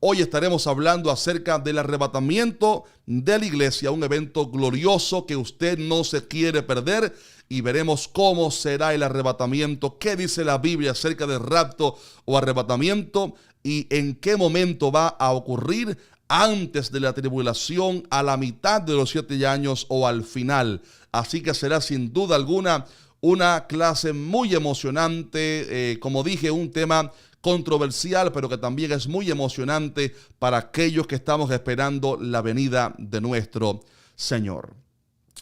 Hoy estaremos hablando acerca del arrebatamiento de la iglesia, un evento glorioso que usted no se quiere perder, y veremos cómo será el arrebatamiento, qué dice la Biblia acerca del rapto o arrebatamiento y en qué momento va a ocurrir, antes de la tribulación, a la mitad de los 7 años o al final. Así que será sin duda alguna una clase muy emocionante, como dije, un tema controversial, pero que también es muy emocionante para aquellos que estamos esperando la venida de nuestro Señor.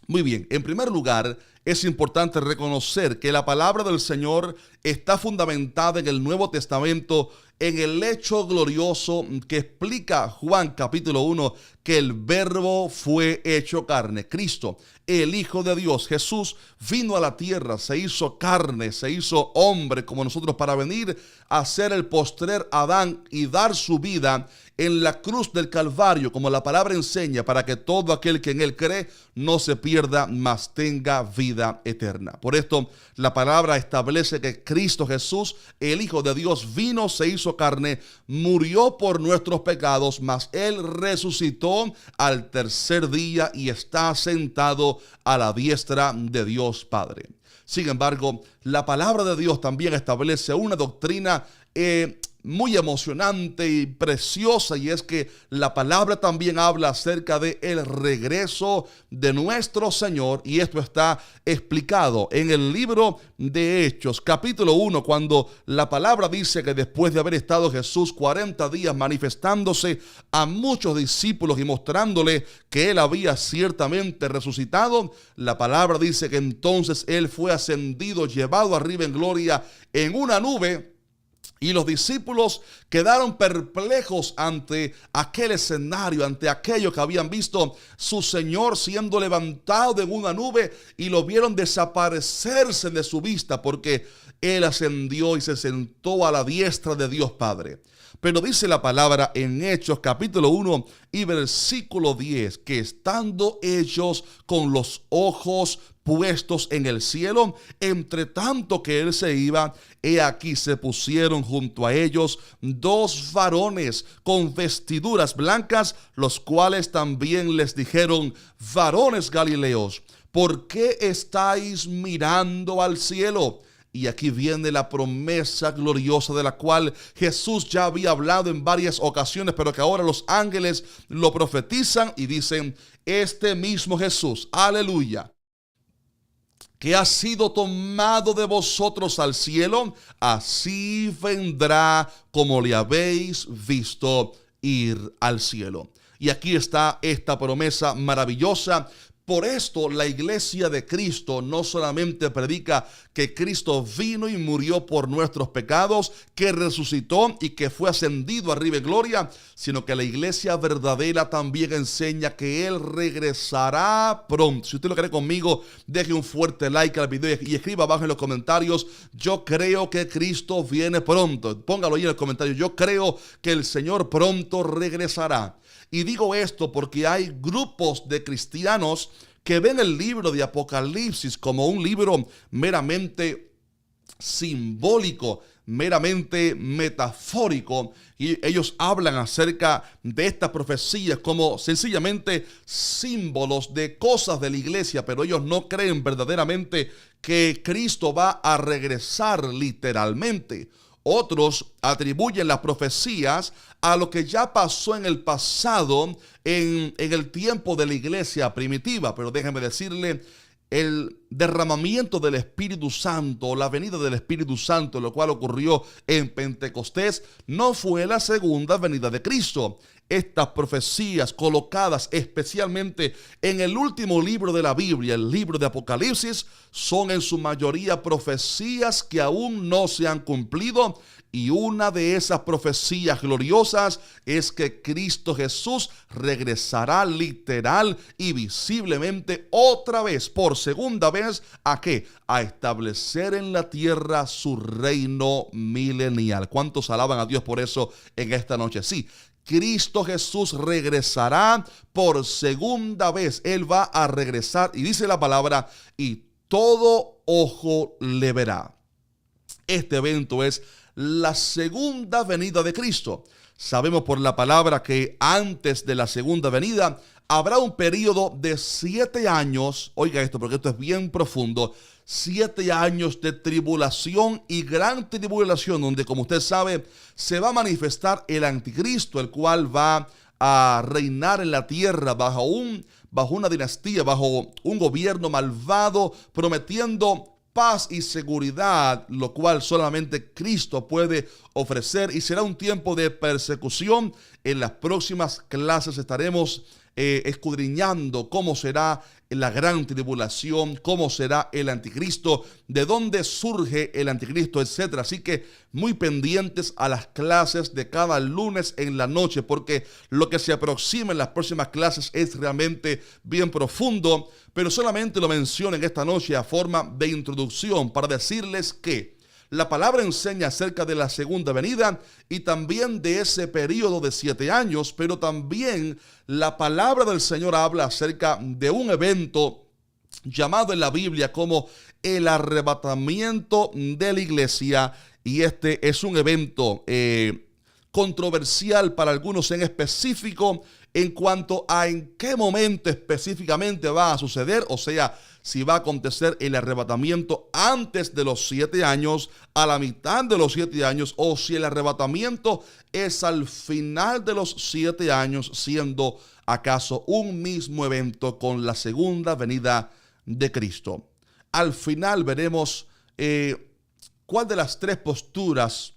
Muy bien, en primer lugar, es importante reconocer que la palabra del Señor está fundamentada en el Nuevo Testamento, en el hecho glorioso que explica Juan capítulo 1, que el Verbo fue hecho carne. Cristo, el Hijo de Dios, Jesús, vino a la tierra, se hizo carne, se hizo hombre como nosotros para venir a ser el postrer Adán y dar su vida en la cruz del Calvario, como la palabra enseña, para que todo aquel que en él cree no se pierda, mas tenga vida eterna. Por esto, la palabra establece que Cristo Jesús, el Hijo de Dios, vino, se hizo carne, murió por nuestros pecados, mas él resucitó al tercer día y está sentado a la diestra de Dios Padre. Sin embargo, la palabra de Dios también establece una doctrina muy emocionante y preciosa, y es que la palabra también habla acerca de el regreso de nuestro Señor, y esto está explicado en el libro de Hechos capítulo 1, cuando la palabra dice que después de haber estado Jesús 40 días manifestándose a muchos discípulos y mostrándole que él había ciertamente resucitado, la palabra dice que entonces él fue ascendido, llevado arriba en gloria en una nube. Y los discípulos quedaron perplejos ante aquel escenario, ante aquello que habían visto su Señor siendo levantado en una nube, y lo vieron desaparecerse de su vista, porque él ascendió y se sentó a la diestra de Dios Padre. Pero dice la palabra en Hechos capítulo 1 y versículo 10, que estando ellos con los ojos puestos en el cielo, entre tanto que él se iba, he aquí se pusieron junto a ellos 2 varones con vestiduras blancas, los cuales también les dijeron: varones Galileos, ¿por qué estáis mirando al cielo? Y aquí viene la promesa gloriosa de la cual Jesús ya había hablado en varias ocasiones, pero que ahora los ángeles lo profetizan y dicen: este mismo Jesús, aleluya, que ha sido tomado de vosotros al cielo, así vendrá como le habéis visto ir al cielo. Y aquí está esta promesa maravillosa. Por esto la iglesia de Cristo no solamente predica que Cristo vino y murió por nuestros pecados, que resucitó y que fue ascendido arriba en gloria, sino que la iglesia verdadera también enseña que Él regresará pronto. Si usted lo cree conmigo, deje un fuerte like al video y escriba abajo en los comentarios: yo creo que Cristo viene pronto. Póngalo ahí en el comentario: yo creo que el Señor pronto regresará. Y digo esto porque hay grupos de cristianos que ven el libro de Apocalipsis como un libro meramente simbólico, meramente metafórico, y ellos hablan acerca de estas profecías como sencillamente símbolos de cosas de la iglesia, pero ellos no creen verdaderamente que Cristo va a regresar literalmente. Otros atribuyen las profecías a lo que ya pasó en el pasado, en el tiempo de la iglesia primitiva. Pero déjenme decirle, el derramamiento del Espíritu Santo, la venida del Espíritu Santo, lo cual ocurrió en Pentecostés, no fue la segunda venida de Cristo. Estas profecías colocadas especialmente en el último libro de la Biblia, el libro de Apocalipsis, son en su mayoría profecías que aún no se han cumplido, y una de esas profecías gloriosas es que Cristo Jesús regresará literal y visiblemente otra vez, por segunda vez, ¿a qué? A establecer en la tierra su reino milenial. ¿Cuántos alaban a Dios por eso en esta noche? Sí, Cristo Jesús regresará por segunda vez. Él va a regresar, y dice la palabra: y todo ojo le verá. Este evento es la segunda venida de Cristo. Sabemos por la palabra que antes de la segunda venida habrá un periodo de 7 años, oiga esto porque esto es bien profundo, 7 años de tribulación y gran tribulación, donde, como usted sabe, se va a manifestar el anticristo, el cual va a reinar en la tierra bajo una dinastía, bajo un gobierno malvado, prometiendo paz y seguridad, lo cual solamente Cristo puede ofrecer, y será un tiempo de persecución. En las próximas clases estaremos escudriñando cómo será la gran tribulación, cómo será el anticristo, de dónde surge el anticristo, etcétera. Así que muy pendientes a las clases de cada lunes en la noche, porque lo que se aproxima en las próximas clases es realmente bien profundo, pero solamente lo menciono en esta noche a forma de introducción para decirles que la palabra enseña acerca de la segunda venida y también de ese periodo de 7 años, pero también la palabra del Señor habla acerca de un evento llamado en la Biblia como el arrebatamiento de la iglesia, y este es un evento controversial para algunos en específico en cuanto a en qué momento específicamente va a suceder, o sea, si va a acontecer el arrebatamiento antes de los 7 años, a la mitad de los 7 años, o si el arrebatamiento es al final de los 7 años, siendo acaso un mismo evento con la segunda venida de Cristo. Al final veremos cuál de las 3 posturas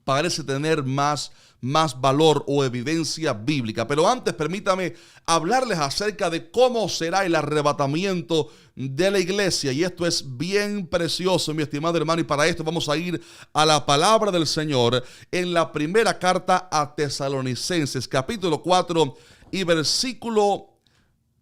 parece tener más valor o evidencia bíblica. Pero antes permítame hablarles acerca de cómo será el arrebatamiento de la iglesia, y esto es bien precioso, mi estimado hermano, y para esto vamos a ir a la palabra del Señor en la primera carta a Tesalonicenses, capítulo 4 y versículo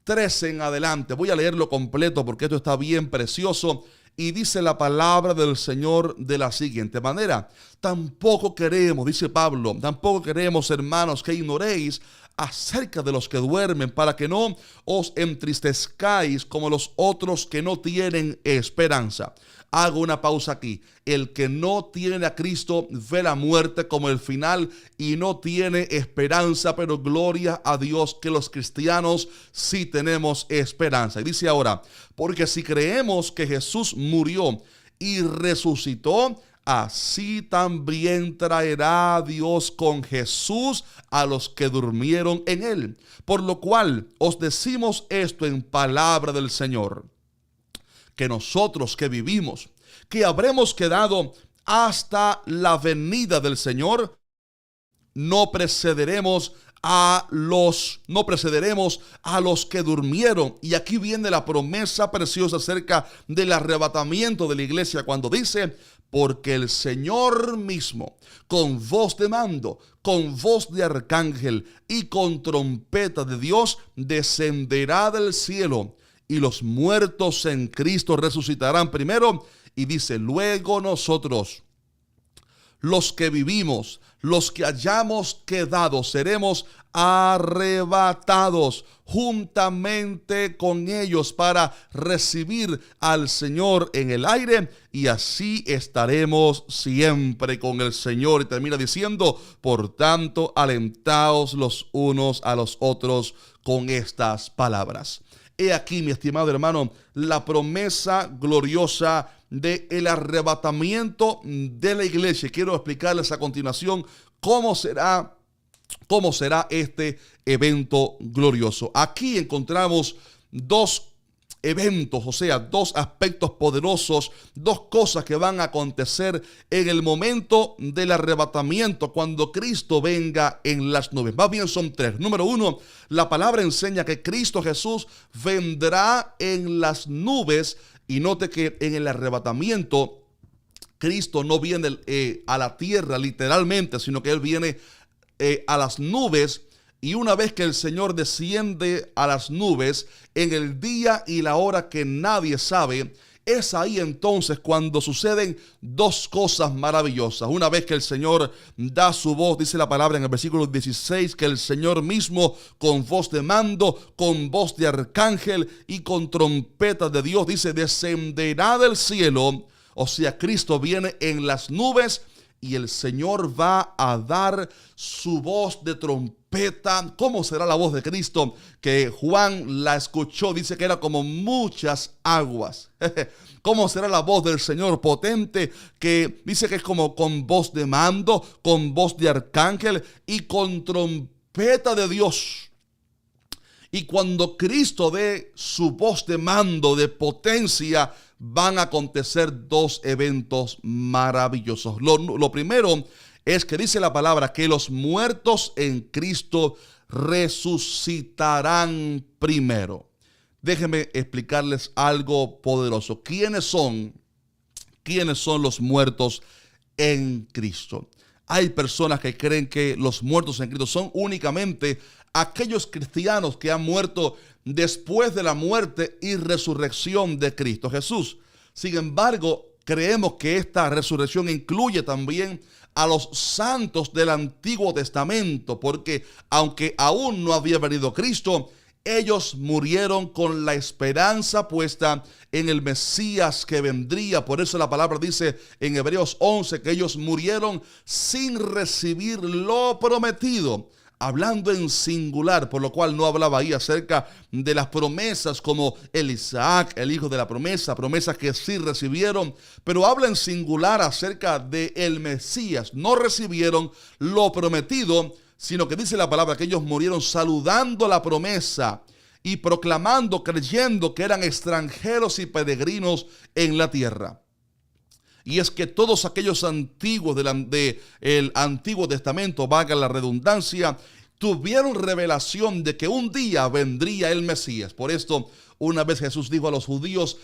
13 en adelante. Voy a leerlo completo porque esto está bien precioso. Y dice la palabra del Señor de la siguiente manera: tampoco queremos, dice Pablo, tampoco queremos, hermanos, que ignoréis acerca de los que duermen, para que no os entristezcáis como los otros que no tienen esperanza. Hago una pausa aquí. El que no tiene a Cristo ve la muerte como el final y no tiene esperanza, pero gloria a Dios que los cristianos sí tenemos esperanza. Y dice ahora: porque si creemos que Jesús murió y resucitó, así también traerá a Dios con Jesús a los que durmieron en él. Por lo cual os decimos esto en palabra del Señor, que nosotros que vivimos, que habremos quedado hasta la venida del Señor, no precederemos a los que durmieron. Y aquí viene la promesa preciosa acerca del arrebatamiento de la iglesia, cuando dice: porque el Señor mismo, con voz de mando, con voz de arcángel y con trompeta de Dios, descenderá del cielo, y los muertos en Cristo resucitarán primero. Y dice: luego nosotros, los que vivimos, los que hayamos quedado, seremos arrebatados juntamente con ellos para recibir al Señor en el aire, y así estaremos siempre con el Señor. Y termina diciendo: por tanto, alentaos los unos a los otros con estas palabras. He aquí, mi estimado hermano, la promesa gloriosa del arrebatamiento de la iglesia. Quiero explicarles a continuación cómo será este evento glorioso. Aquí encontramos 2 eventos, o sea, 2 aspectos poderosos, 2 cosas que van a acontecer en el momento del arrebatamiento, cuando Cristo venga en las nubes. Más bien son 3. Número 1, la palabra enseña que Cristo Jesús vendrá en las nubes, y note que en el arrebatamiento Cristo no viene a la tierra literalmente, sino que Él viene a las nubes. Y una vez que el Señor desciende a las nubes en el día y la hora que nadie sabe, es ahí entonces cuando suceden 2 cosas maravillosas. Una vez que el Señor da su voz, dice la palabra en el versículo 16, que el Señor mismo, con voz de mando, con voz de arcángel y con trompeta de Dios, dice, descenderá del cielo. O sea, Cristo viene en las nubes, y el Señor va a dar su voz de trompeta. ¿Cómo será la voz de Cristo? Que Juan la escuchó, dice que era como muchas aguas. ¿Cómo será la voz del Señor potente? Que dice que es como con voz de mando, con voz de arcángel y con trompeta de Dios. Y cuando Cristo dé su voz de mando, de potencia, van a acontecer dos eventos maravillosos. Lo primero es que dice la palabra que los muertos en Cristo resucitarán primero. Déjenme explicarles algo poderoso. ¿Quiénes son los muertos en Cristo? Hay personas que creen que los muertos en Cristo son únicamente aquellos cristianos que han muerto después de la muerte y resurrección de Cristo Jesús. Sin embargo, creemos que esta resurrección incluye también a los santos del Antiguo Testamento, porque aunque aún no había venido Cristo, ellos murieron con la esperanza puesta en el Mesías que vendría. Por eso la palabra dice en Hebreos 11 que ellos murieron sin recibir lo prometido, hablando en singular, por lo cual no hablaba ahí acerca de las promesas como el Isaac, el hijo de la promesa, promesas que sí recibieron, pero habla en singular acerca de el Mesías. No recibieron lo prometido, sino que dice la palabra que ellos murieron saludando la promesa y proclamando, creyendo que eran extranjeros y peregrinos en la tierra. Y es que todos aquellos antiguos del Antiguo Testamento, valga la redundancia, tuvieron revelación de que un día vendría el Mesías. Por esto, una vez Jesús dijo a los judíos,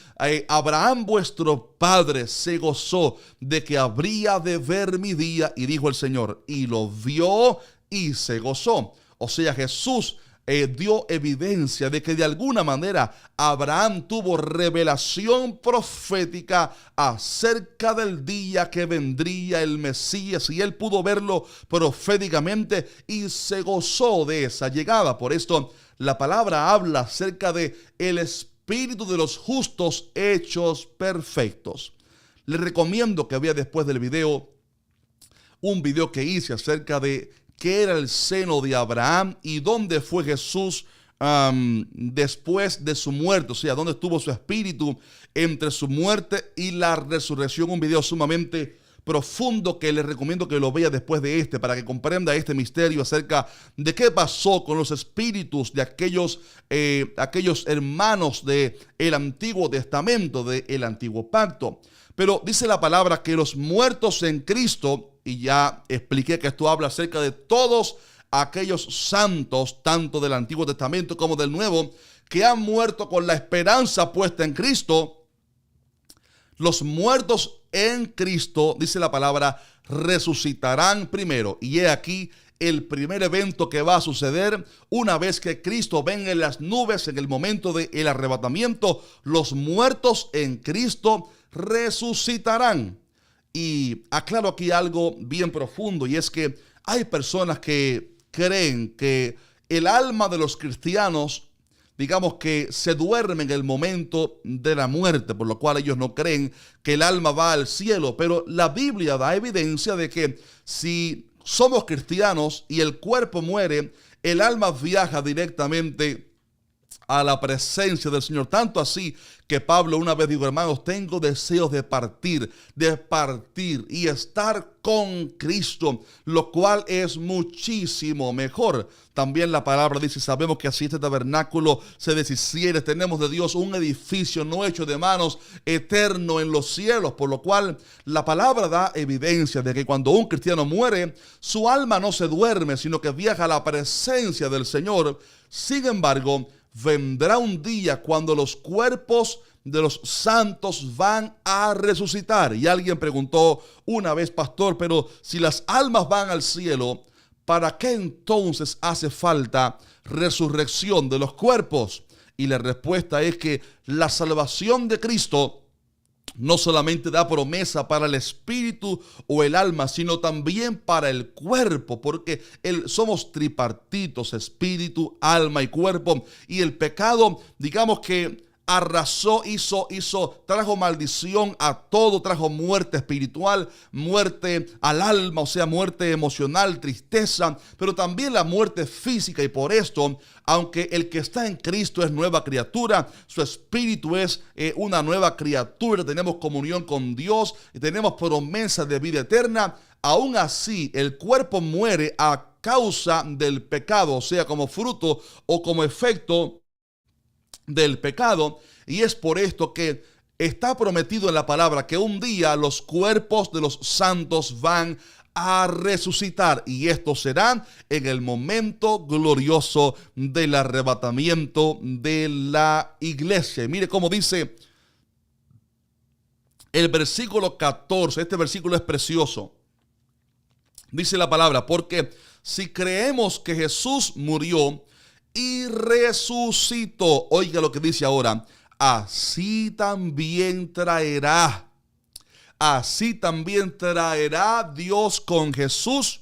Abraham vuestro padre se gozó de que habría de ver mi día, y dijo el Señor, y lo vio y se gozó. O sea, Jesús dio evidencia de que de alguna manera Abraham tuvo revelación profética acerca del día que vendría el Mesías, y él pudo verlo proféticamente y se gozó de esa llegada. Por esto la palabra habla acerca de el espíritu de los justos hechos perfectos. Les recomiendo que vea después del video un video que hice acerca de qué era el seno de Abraham y dónde fue Jesús después de su muerte, o sea, dónde estuvo su espíritu entre su muerte y la resurrección. Un video sumamente profundo que les recomiendo que lo vea después de para que comprenda este misterio acerca de qué pasó con los espíritus de aquellos hermanos del Antiguo Testamento, del Antiguo Pacto. Pero dice la palabra que los muertos en Cristo, y ya expliqué que esto habla acerca de todos aquellos santos, tanto del Antiguo Testamento como del Nuevo, que han muerto con la esperanza puesta en Cristo. Los muertos en Cristo, dice la palabra, resucitarán primero. Y he aquí el primer evento que va a suceder una vez que Cristo venga en las nubes en el momento del arrebatamiento. Los muertos en Cristo resucitarán. Y aclaro aquí algo bien profundo, y es que hay personas que creen que el alma de los cristianos, digamos que se duerme en el momento de la muerte, por lo cual ellos no creen que el alma va al cielo. Pero la Biblia da evidencia de que si somos cristianos y el cuerpo muere, el alma viaja directamente a la presencia del Señor. Tanto así que Pablo una vez dijo: hermanos, tengo deseos de partir y estar con Cristo, lo cual es muchísimo mejor. También la palabra dice: sabemos que así este tabernáculo se deshiciere, tenemos de Dios un edificio no hecho de manos, eterno en los cielos. Por lo cual la palabra da evidencia de que cuando un cristiano muere, su alma no se duerme, sino que viaja a la presencia del Señor. Sin embargo, vendrá un día cuando los cuerpos de los santos van a resucitar. Y alguien preguntó una vez: pastor, pero si las almas van al cielo, ¿para qué entonces hace falta resurrección de los cuerpos? Y la respuesta es que la salvación de Cristo no solamente da promesa para el espíritu o el alma, sino también para el cuerpo, porque somos tripartitos: espíritu, alma y cuerpo. Y el pecado, digamos que arrasó, trajo maldición a todo, trajo muerte espiritual, muerte al alma, o sea, muerte emocional, tristeza, pero también la muerte física. Y por esto, aunque el que está en Cristo es nueva criatura, su espíritu es una nueva criatura, tenemos comunión con Dios y tenemos promesa de vida eterna, aún así el cuerpo muere a causa del pecado, o sea, como fruto o como efecto del pecado. Y es por esto que está prometido en la palabra que un día los cuerpos de los santos van a resucitar, y esto será en el momento glorioso del arrebatamiento de la iglesia. Y mire cómo dice el versículo 14, este versículo es precioso. Dice la palabra: porque si creemos que Jesús murió y resucitó, oiga lo que dice ahora, así también traerá Dios con Jesús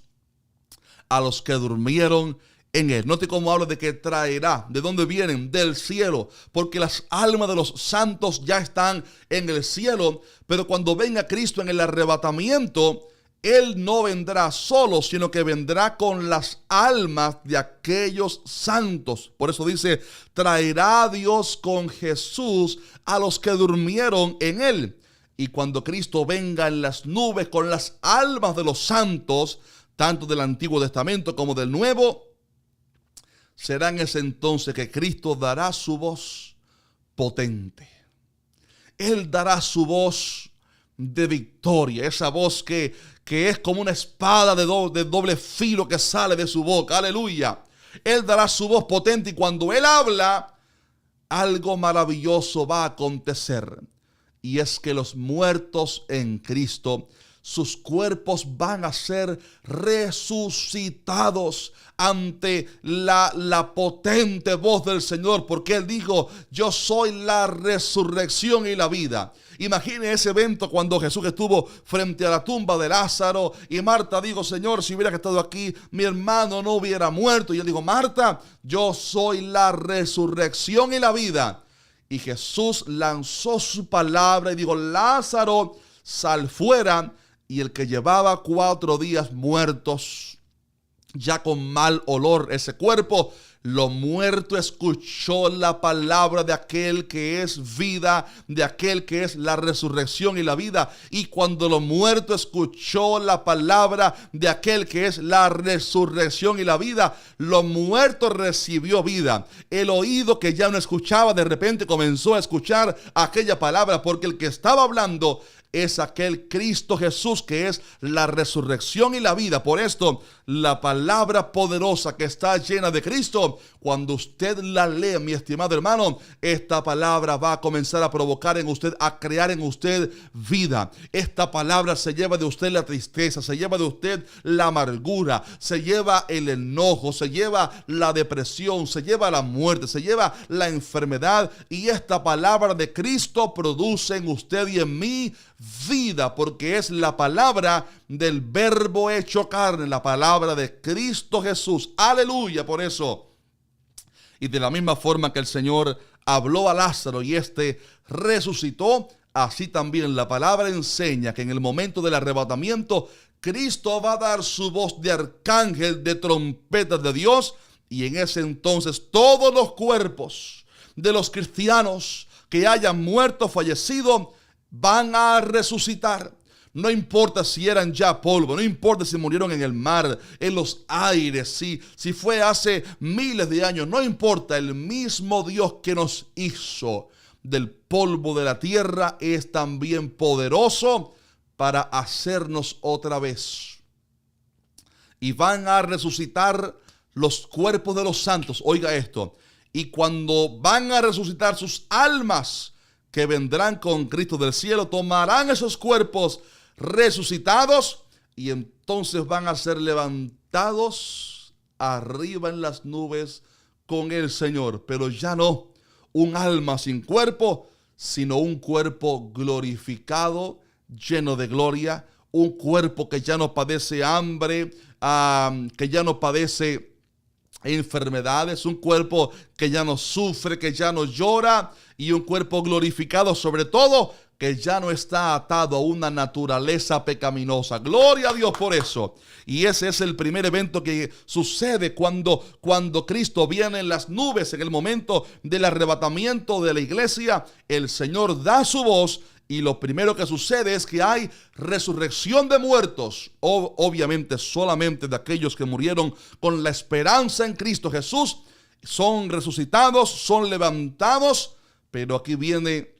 a los que durmieron en él. Note cómo habla de que traerá. ¿De dónde vienen? Del cielo. Porque las almas de los santos ya están en el cielo. Pero cuando venga Cristo en el arrebatamiento, Él no vendrá solo, sino que vendrá con las almas de aquellos santos. Por eso dice, traerá Dios con Jesús a los que durmieron en él. Y cuando Cristo venga en las nubes con las almas de los santos, tanto del Antiguo Testamento como del Nuevo, será en ese entonces que Cristo dará su voz potente. Él dará su voz de victoria, esa voz que es como una espada de doble filo que sale de su boca. Aleluya. Él dará su voz potente, y cuando Él habla, algo maravilloso va a acontecer. Y es que los muertos en Cristo, sus cuerpos van a ser resucitados ante la potente voz del Señor, porque Él dijo: yo soy la resurrección y la vida. Imagine ese evento cuando Jesús estuvo frente a la tumba de Lázaro y Marta dijo: Señor, si hubiera estado aquí, mi hermano no hubiera muerto. Y Él dijo: Marta, yo soy la resurrección y la vida. Y Jesús lanzó su palabra y dijo: Lázaro, sal fuera. Y el que llevaba 4 días muertos, ya con mal olor ese cuerpo, lo muerto escuchó la palabra de aquel que es vida, de aquel que es la resurrección y la vida. Y cuando lo muerto escuchó la palabra de aquel que es la resurrección y la vida, lo muerto recibió vida. El oído que ya no escuchaba, de repente comenzó a escuchar aquella palabra, porque el que estaba hablando es aquel Cristo Jesús que es la resurrección y la vida. Por esto, la palabra poderosa que está llena de Cristo, cuando usted la lee, mi estimado hermano, esta palabra va a comenzar a provocar en usted, a crear en usted vida. Esta palabra se lleva de usted la tristeza, se lleva de usted la amargura, se lleva el enojo, se lleva la depresión, se lleva la muerte, se lleva la enfermedad. Y esta palabra de Cristo produce en usted y en mí vida, porque es la palabra del Verbo hecho carne, la palabra de Cristo Jesús. Aleluya. Por eso, y de la misma forma que el Señor habló a Lázaro y éste resucitó, así también la palabra enseña que en el momento del arrebatamiento, Cristo va a dar su voz de arcángel, de trompeta de Dios, y en ese entonces todos los cuerpos de los cristianos que hayan muerto o fallecido van a resucitar. No importa si eran ya polvo, no importa si murieron en el mar, en los aires, si fue hace miles de años, no importa. El mismo Dios que nos hizo del polvo de la tierra es también poderoso para hacernos otra vez. Y van a resucitar los cuerpos de los santos. Oiga esto. Y cuando van a resucitar sus almas, que vendrán con Cristo del cielo, tomarán esos cuerpos resucitados y entonces van a ser levantados arriba en las nubes con el Señor. Pero ya no un alma sin cuerpo, sino un cuerpo glorificado, lleno de gloria, un cuerpo que ya no padece hambre, que ya no padece enfermedades, un cuerpo que ya no sufre, que ya no llora, y un cuerpo glorificado, sobre todo, que ya no está atado a una naturaleza pecaminosa. Gloria a Dios por eso. Y ese es el primer evento que sucede cuando Cristo viene en las nubes, en el momento del arrebatamiento de la iglesia. El Señor da su voz y lo primero que sucede es que hay resurrección de muertos. Obviamente solamente de aquellos que murieron con la esperanza en Cristo Jesús son resucitados, son levantados. Pero aquí viene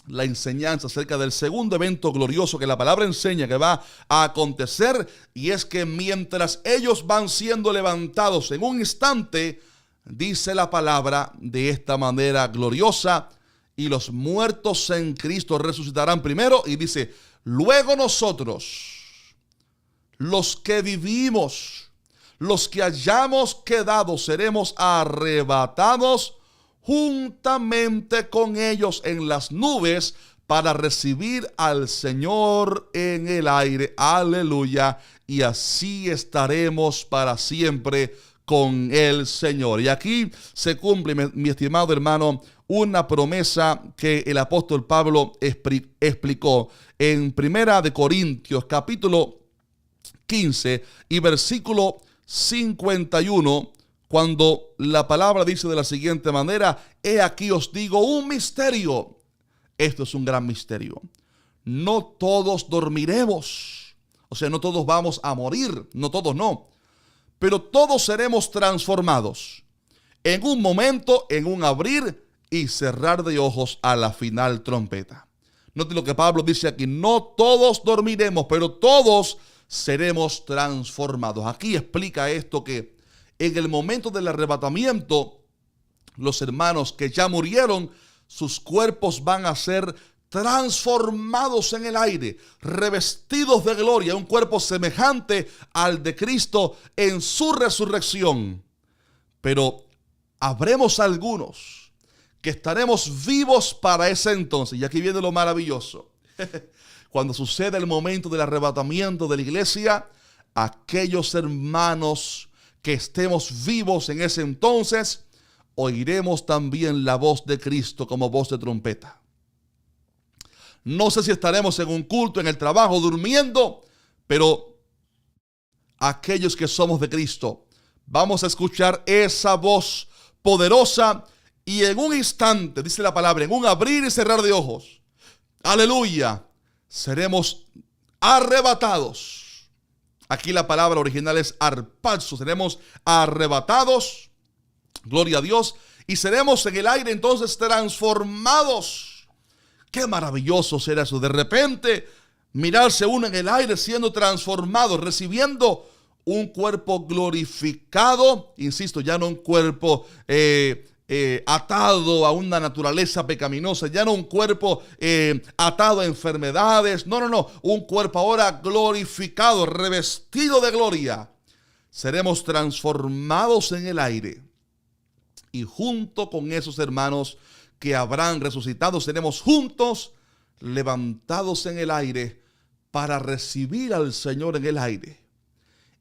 la enseñanza acerca del segundo evento glorioso que la palabra enseña que va a acontecer, y es que mientras ellos van siendo levantados en un instante, dice la palabra de esta manera gloriosa: y los muertos en Cristo resucitarán primero, y dice, luego nosotros, los que vivimos, los que hayamos quedado, seremos arrebatados juntamente con ellos en las nubes para recibir al Señor en el aire. Aleluya. Y así estaremos para siempre con el Señor. Y aquí se cumple, mi estimado hermano, una promesa que el apóstol Pablo explicó en Primera de Corintios, capítulo 15 y versículo 51, cuando la palabra dice de la siguiente manera: he aquí os digo un misterio. Esto es un gran misterio. No todos dormiremos. O sea, no todos vamos a morir. No todos, no. Pero todos seremos transformados en un momento, en un abrir y cerrar de ojos a la final trompeta. Note lo que Pablo dice aquí: no todos dormiremos, pero todos seremos transformados. Aquí explica esto, que en el momento del arrebatamiento, los hermanos que ya murieron, sus cuerpos van a ser transformados en el aire, revestidos de gloria, un cuerpo semejante al de Cristo en su resurrección. Pero habremos algunos que estaremos vivos para ese entonces. Y aquí viene lo maravilloso. Cuando sucede el momento del arrebatamiento de la iglesia, aquellos hermanos que estemos vivos en ese entonces, oiremos también la voz de Cristo como voz de trompeta. No sé si estaremos en un culto, en el trabajo, durmiendo, pero aquellos que somos de Cristo vamos a escuchar esa voz poderosa, y en un instante, dice la palabra, en un abrir y cerrar de ojos, aleluya, seremos arrebatados. Aquí la palabra original es arpazo. Seremos arrebatados, gloria a Dios, y seremos en el aire entonces transformados. Qué maravilloso será eso, de repente mirarse uno en el aire siendo transformado, recibiendo un cuerpo glorificado. Insisto, ya no un cuerpo atado a una naturaleza pecaminosa, ya no un cuerpo atado a enfermedades, no, un cuerpo ahora glorificado, revestido de gloria. Seremos transformados en el aire, y junto con esos hermanos que habrán resucitado, seremos juntos levantados en el aire para recibir al Señor en el aire.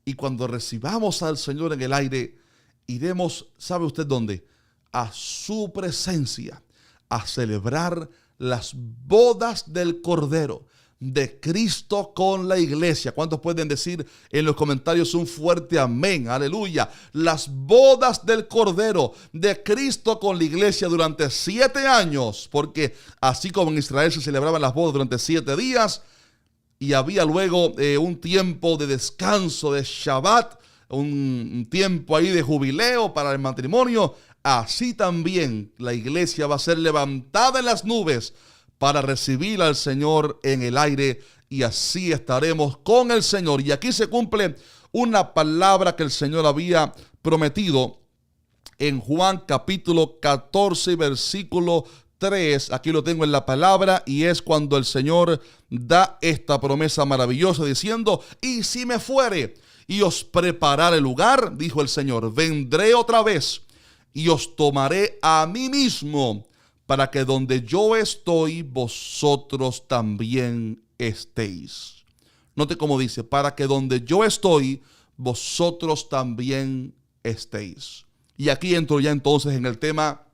Y cuando recibamos al Señor en el aire, iremos, ¿sabe usted dónde? A su presencia, a celebrar las bodas del Cordero de Cristo con la iglesia. ¿Cuántos pueden decir en los comentarios un fuerte amén? Aleluya. Las bodas del Cordero de Cristo con la iglesia durante 7 años, porque así como en Israel se celebraban las bodas durante 7 días, y había luego un tiempo de descanso, de Shabbat, un tiempo ahí de jubileo para el matrimonio, así también la iglesia va a ser levantada en las nubes para recibir al Señor en el aire, y así estaremos con el Señor. Y aquí se cumple una palabra que el Señor había prometido en Juan capítulo 14, versículo 3. Aquí lo tengo en la palabra, y es cuando el Señor da esta promesa maravillosa diciendo: y si me fuere y os preparare lugar, dijo el Señor, vendré otra vez y os tomaré a mí mismo, para que donde yo estoy, vosotros también estéis. Note cómo dice: para que donde yo estoy, vosotros también estéis. Y aquí entro ya entonces en el tema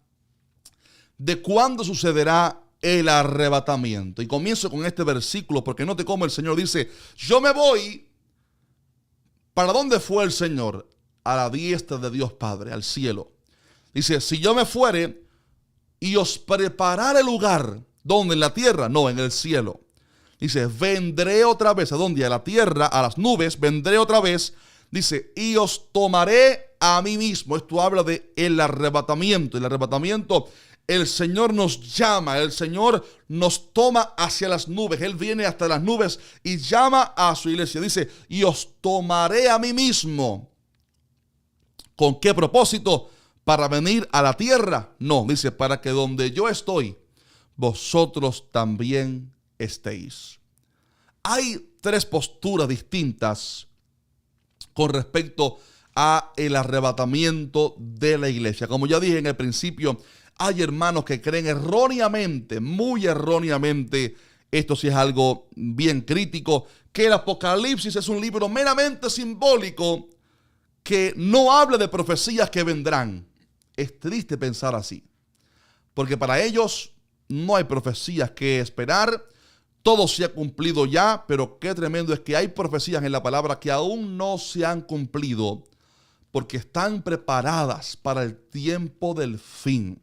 de cuándo sucederá el arrebatamiento. Y comienzo con este versículo porque note cómo el Señor dice, yo me voy. ¿Para dónde fue el Señor? A la diestra de Dios Padre, al cielo. Dice, si yo me fuere y os prepararé lugar, ¿dónde? ¿En la tierra? No, en el cielo. Dice, vendré otra vez. ¿A dónde? A la tierra, a las nubes, vendré otra vez. Dice, y os tomaré a mí mismo. Esto habla de el arrebatamiento. El arrebatamiento, el Señor nos llama, el Señor nos toma hacia las nubes. Él viene hasta las nubes y llama a su iglesia. Dice, y os tomaré a mí mismo. ¿Con qué propósito? ¿Para venir a la tierra? No, dice, para que donde yo estoy, vosotros también estéis. Hay tres posturas distintas con respecto a el arrebatamiento de la iglesia. Como ya dije en el principio, hay hermanos que creen erróneamente, muy erróneamente, esto sí es algo bien crítico, que el Apocalipsis es un libro meramente simbólico que no habla de profecías que vendrán. Es triste pensar así, porque para ellos no hay profecías que esperar. Todo se ha cumplido ya, pero qué tremendo es que hay profecías en la palabra que aún no se han cumplido porque están preparadas para el tiempo del fin.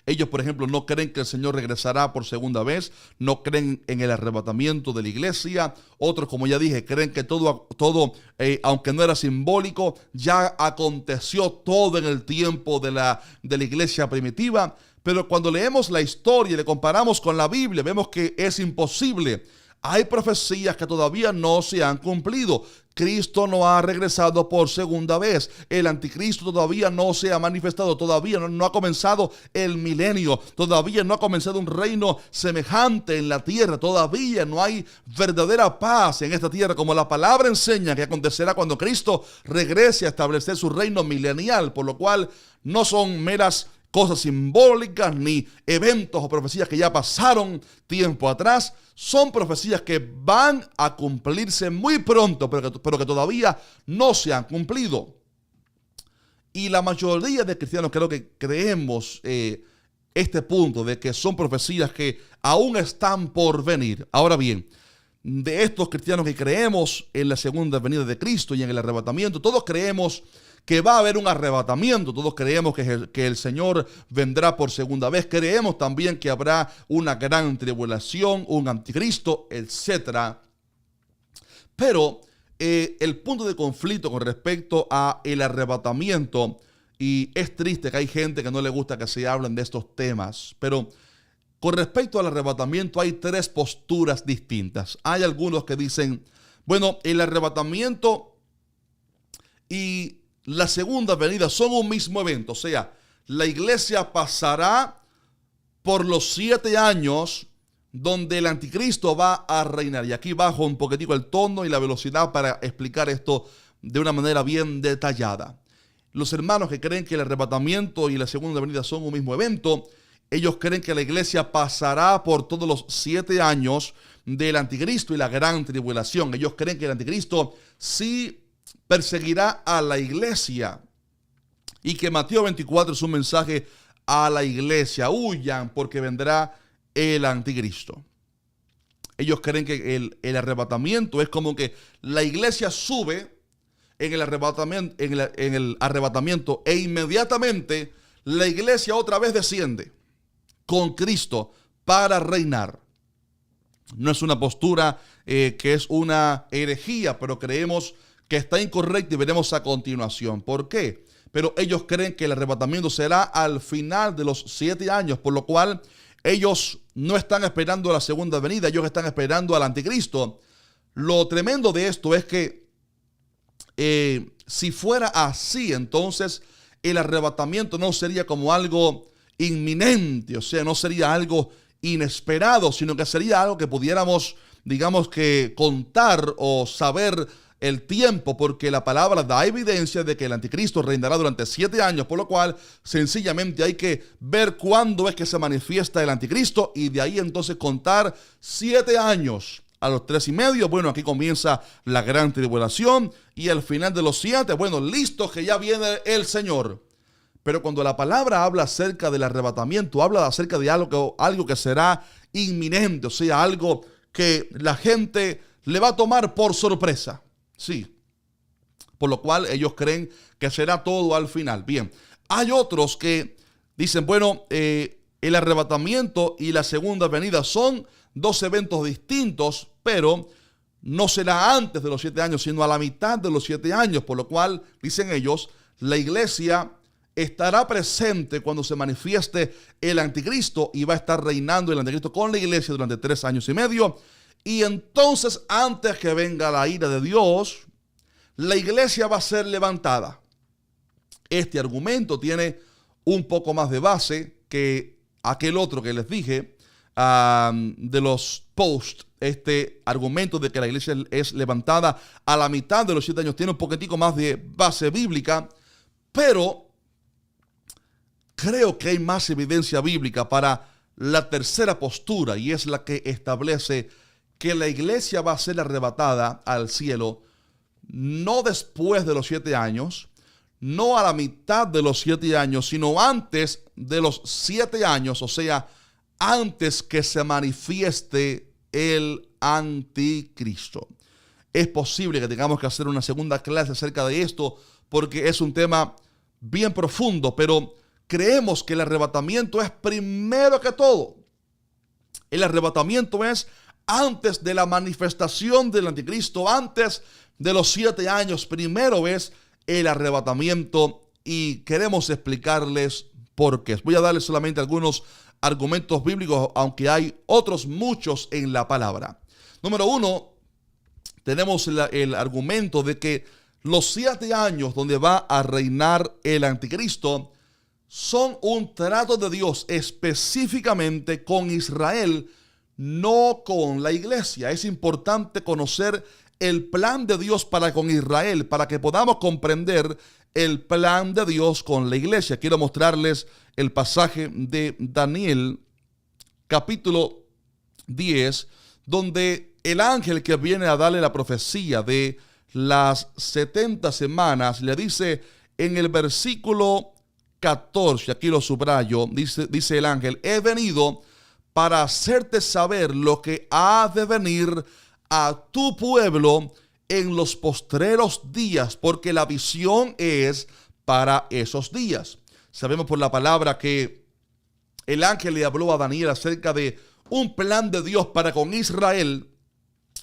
Ellos, por ejemplo, no creen que el Señor regresará por segunda vez, no creen en el arrebatamiento de la iglesia. Otros, como ya dije, creen que todo, aunque no era simbólico, ya aconteció todo en el tiempo de la iglesia primitiva. Pero cuando leemos la historia y le comparamos con la Biblia, vemos que es imposible. Hay profecías que todavía no se han cumplido. Cristo no ha regresado por segunda vez. El anticristo todavía no se ha manifestado. Todavía no ha comenzado el milenio. Todavía no ha comenzado un reino semejante en la tierra. Todavía no hay verdadera paz en esta tierra, como la palabra enseña que acontecerá cuando Cristo regrese a establecer su reino milenial. Por lo cual no son meras cosas simbólicas ni eventos o profecías que ya pasaron tiempo atrás. Son profecías que van a cumplirse muy pronto, pero que todavía no se han cumplido. Y la mayoría de cristianos creo que creemos este punto de que son profecías que aún están por venir. Ahora bien, de estos cristianos que creemos en la segunda venida de Cristo y en el arrebatamiento, todos creemos que va a haber un arrebatamiento. Todos creemos que el Señor vendrá por segunda vez. Creemos también que habrá una gran tribulación, un anticristo, etc. Pero el punto de conflicto con respecto a el arrebatamiento, y es triste que hay gente que no le gusta que se hablen de estos temas, pero con respecto al arrebatamiento hay tres posturas distintas. Hay algunos que dicen, bueno, el arrebatamiento y la segunda venida son un mismo evento. O sea, la iglesia pasará por los 7 años donde el anticristo va a reinar. Y aquí bajo un poquitico el tono y la velocidad para explicar esto de una manera bien detallada. Los hermanos que creen que el arrebatamiento y la segunda venida son un mismo evento, ellos creen que la iglesia pasará por todos los 7 años del anticristo y la gran tribulación. Ellos creen que el anticristo sí perseguirá a la iglesia y que Mateo 24 es un mensaje a la iglesia: huyan porque vendrá el anticristo. Ellos creen que el arrebatamiento es como que la iglesia sube en el arrebatamiento e inmediatamente la iglesia otra vez desciende con Cristo para reinar. No es una postura que es una herejía, pero creemos que está incorrecta y veremos a continuación por qué. Pero ellos creen que el arrebatamiento será al final de los 7 años, por lo cual ellos no están esperando la segunda venida, ellos están esperando al anticristo. Lo tremendo de esto es que si fuera así, entonces el arrebatamiento no sería como algo inminente, o sea, no sería algo inesperado, sino que sería algo que pudiéramos, digamos que contar o saber el tiempo, porque la palabra da evidencia de que el anticristo reinará durante 7 años, por lo cual sencillamente hay que ver cuándo es que se manifiesta el anticristo y de ahí entonces contar 7 años a los 3.5, bueno, aquí comienza la gran tribulación, y al final de los 7, bueno, listo que ya viene el Señor. Pero cuando la palabra habla acerca del arrebatamiento, habla acerca de algo que será inminente, o sea, algo que la gente le va a tomar por sorpresa. Sí, por lo cual ellos creen que será todo al final. Bien, hay otros que dicen, bueno, el arrebatamiento y la segunda venida son dos eventos distintos, pero no será antes de los 7 años, sino a la mitad de los 7 años, por lo cual, dicen ellos, la iglesia estará presente cuando se manifieste el anticristo y va a estar reinando el anticristo con la iglesia durante 3 años y medio. Y entonces, antes que venga la ira de Dios, la iglesia va a ser levantada. Este argumento tiene un poco más de base que aquel otro que les dije de los posts. Este argumento de que la iglesia es levantada a la mitad de los 7 años tiene un poquitico más de base bíblica, pero creo que hay más evidencia bíblica para la tercera postura, y es la que establece que la iglesia va a ser arrebatada al cielo no después de los 7 años, no a la mitad de los 7 años, sino antes de los 7 años, o sea, antes que se manifieste el anticristo. Es posible que tengamos que hacer una segunda clase acerca de esto, porque es un tema bien profundo, pero creemos que el arrebatamiento es primero que todo. El arrebatamiento es antes de la manifestación del anticristo, antes de los 7 años. Primero es el arrebatamiento, y queremos explicarles por qué. Voy a darles solamente algunos argumentos bíblicos, aunque hay otros muchos en la palabra. Número 1, tenemos el argumento de que los 7 años donde va a reinar el anticristo son un trato de Dios específicamente con Israel, no con la iglesia. Es importante conocer el plan de Dios para con Israel, para que podamos comprender el plan de Dios con la iglesia. Quiero mostrarles el pasaje de Daniel, capítulo 10, donde el ángel que viene a darle la profecía de las 70 semanas, le dice en el versículo 14, aquí lo subrayo, dice el ángel: he venido para hacerte saber lo que ha de venir a tu pueblo en los postreros días, porque la visión es para esos días. Sabemos por la palabra que el ángel le habló a Daniel acerca de un plan de Dios para con Israel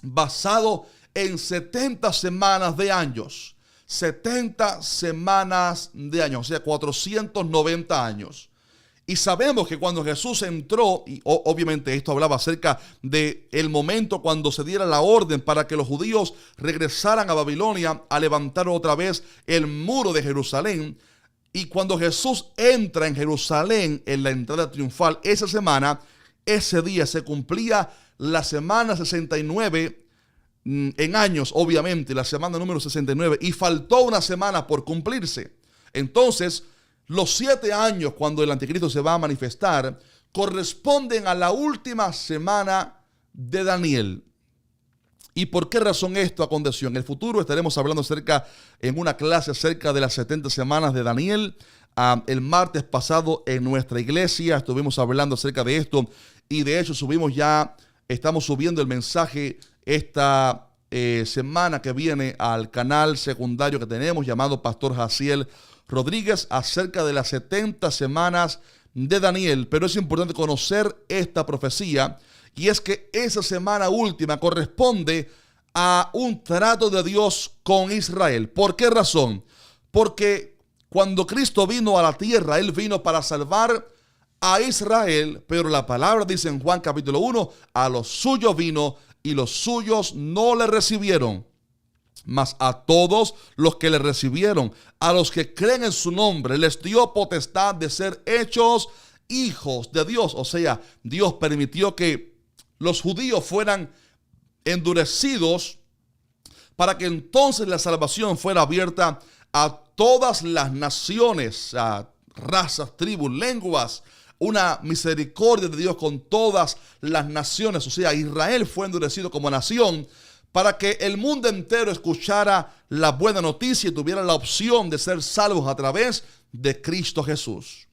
basado en 70 semanas de años. 70 semanas de años, o sea, 490 años. Y sabemos que cuando Jesús entró, y obviamente esto hablaba acerca de el momento cuando se diera la orden para que los judíos regresaran a Babilonia a levantar otra vez el muro de Jerusalén. Y cuando Jesús entra en Jerusalén en la entrada triunfal, esa semana, ese día se cumplía la semana 69 en años, obviamente, la semana número 69, y faltó una semana por cumplirse. Entonces, los 7 años cuando el anticristo se va a manifestar corresponden a la última semana de Daniel. ¿Y por qué razón esto aconteció? En el futuro estaremos hablando en una clase acerca de las 70 semanas de Daniel. El martes pasado en nuestra iglesia estuvimos hablando acerca de esto, y de hecho estamos subiendo el mensaje esta semana que viene al canal secundario que tenemos llamado Pastor Jaciel Rodríguez, acerca de las 70 semanas de Daniel. Pero es importante conocer esta profecía, y es que esa semana última corresponde a un trato de Dios con Israel. ¿Por qué razón? Porque cuando Cristo vino a la tierra, Él vino para salvar a Israel, pero la palabra dice en Juan capítulo 1, a los suyos vino y los suyos no le recibieron. Mas a todos los que le recibieron, a los que creen en su nombre, les dio potestad de ser hechos hijos de Dios. O sea, Dios permitió que los judíos fueran endurecidos para que entonces la salvación fuera abierta a todas las naciones, a razas, tribus, lenguas, una misericordia de Dios con todas las naciones. O sea, Israel fue endurecido como nación para que el mundo entero escuchara la buena noticia y tuviera la opción de ser salvos a través de Cristo Jesús.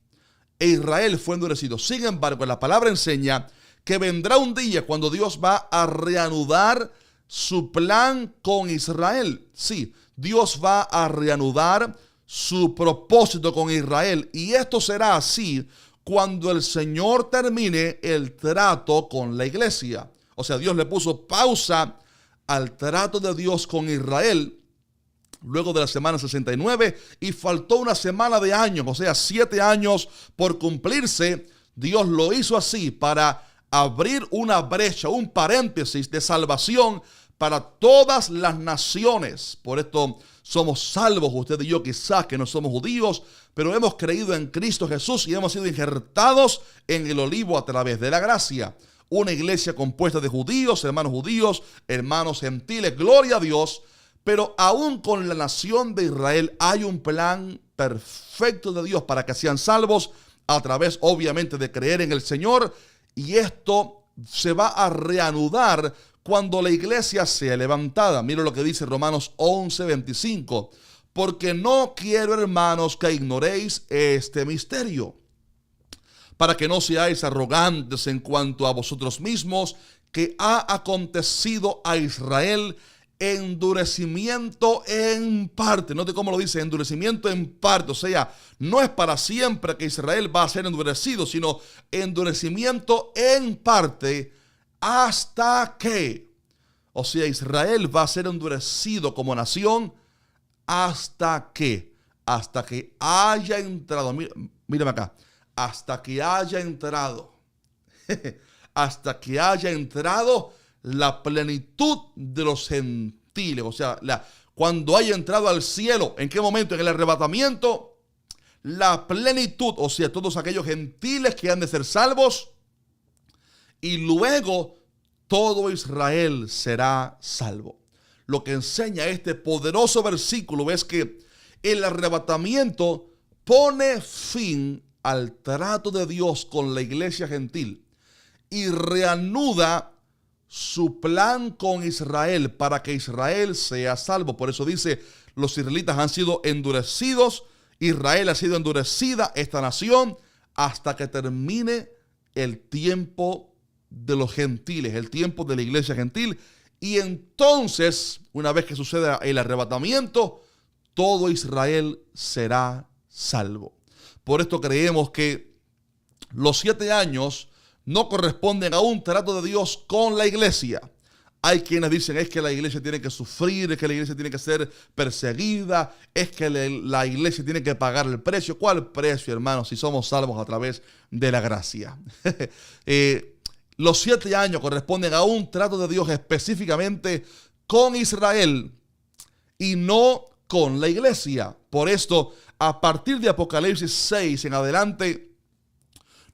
E Israel fue endurecido. Sin embargo, la palabra enseña que vendrá un día cuando Dios va a reanudar su plan con Israel. Sí, Dios va a reanudar su propósito con Israel. Y esto será así cuando el Señor termine el trato con la iglesia. O sea, Dios le puso pausa al trato de Dios con Israel luego de la semana 69 y faltó una semana de años, o sea, 7 años por cumplirse. Dios lo hizo así para abrir una brecha, un paréntesis de salvación para todas las naciones. Por esto somos salvos, usted y yo, quizás que no somos judíos, pero hemos creído en Cristo Jesús y hemos sido injertados en el olivo a través de la gracia. Una iglesia compuesta de judíos, hermanos gentiles, gloria a Dios. Pero aún con la nación de Israel hay un plan perfecto de Dios para que sean salvos a través, obviamente, de creer en el Señor. Y esto se va a reanudar cuando la iglesia sea levantada. Mira lo que dice Romanos 11:25. Porque no quiero, hermanos, que ignoréis este misterio, para que no seáis arrogantes en cuanto a vosotros mismos, que ha acontecido a Israel endurecimiento en parte. Note cómo lo dice, endurecimiento en parte. O sea, no es para siempre que Israel va a ser endurecido, sino endurecimiento en parte hasta que, o sea, Israel va a ser endurecido como nación hasta que haya entrado, mírame acá, hasta que haya entrado, hasta que haya entrado la plenitud de los gentiles. O sea, cuando haya entrado al cielo, ¿en qué momento? En el arrebatamiento, la plenitud, o sea, todos aquellos gentiles que han de ser salvos, y luego todo Israel será salvo. Lo que enseña este poderoso versículo es que el arrebatamiento pone fin al trato de Dios con la iglesia gentil y reanuda su plan con Israel para que Israel sea salvo. Por eso dice, los israelitas han sido endurecidos, Israel ha sido endurecida, esta nación, hasta que termine el tiempo de los gentiles, el tiempo de la iglesia gentil. Y entonces, una vez que suceda el arrebatamiento, todo Israel será salvo. Por esto creemos que los 7 años no corresponden a un trato de Dios con la iglesia. Hay quienes dicen, es que la iglesia tiene que sufrir, es que la iglesia tiene que ser perseguida, es que la iglesia tiene que pagar el precio. ¿Cuál precio, hermanos, si somos salvos a través de la gracia? Los 7 años corresponden a un trato de Dios específicamente con Israel y no con la iglesia. Por esto, a partir de Apocalipsis 6 en adelante,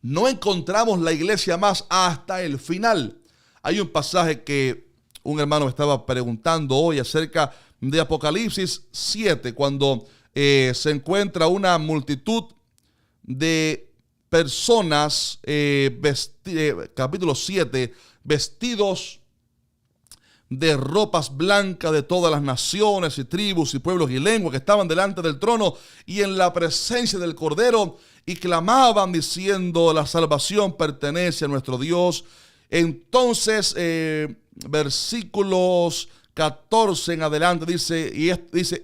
no encontramos la iglesia más hasta el final. Hay un pasaje que un hermano me estaba preguntando hoy acerca de Apocalipsis 7, cuando se encuentra una multitud de personas, capítulo 7, vestidos de ropas blancas de todas las naciones y tribus y pueblos y lenguas, que estaban delante del trono y en la presencia del Cordero, y clamaban diciendo, la salvación pertenece a nuestro Dios. Entonces, versículos 14 en adelante dice,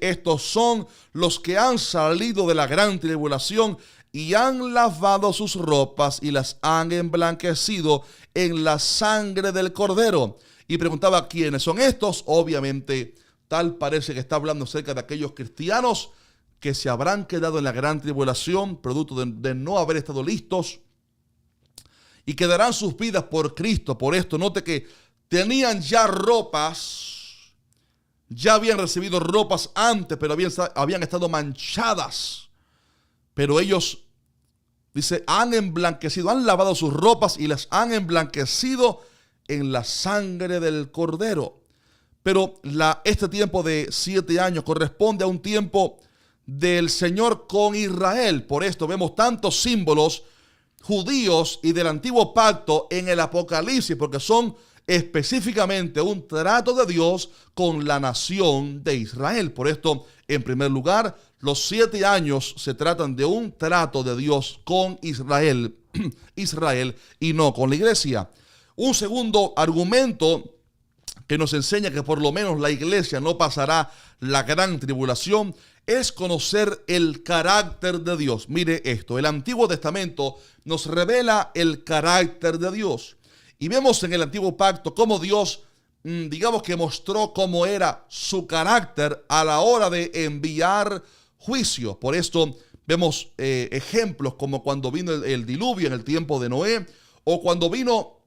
estos son los que han salido de la gran tribulación y han lavado sus ropas y las han emblanquecido en la sangre del Cordero. Y preguntaba, ¿quiénes son estos? Obviamente, tal parece que está hablando acerca de aquellos cristianos que se habrán quedado en la gran tribulación, producto de no haber estado listos, y que darán sus vidas por Cristo. Por esto, note que tenían ya ropas, ya habían recibido ropas antes, pero habían estado manchadas. Pero ellos, dice, han emblanquecido, han lavado sus ropas y las han emblanquecido en la sangre del Cordero. Pero este tiempo de 7 años corresponde a un tiempo del Señor con Israel. Por esto vemos tantos símbolos judíos y del antiguo pacto en el Apocalipsis, porque son específicamente un trato de Dios con la nación de Israel. Por esto, en primer lugar, los 7 años se tratan de un trato de Dios con Israel, Israel y no con la iglesia. Un segundo argumento que nos enseña que por lo menos la iglesia no pasará la gran tribulación es conocer el carácter de Dios. Mire esto, el Antiguo Testamento nos revela el carácter de Dios. Y vemos en el Antiguo Pacto cómo Dios, digamos que mostró cómo era su carácter a la hora de enviar juicio. Por esto vemos ejemplos como cuando vino el diluvio en el tiempo de Noé, o cuando vino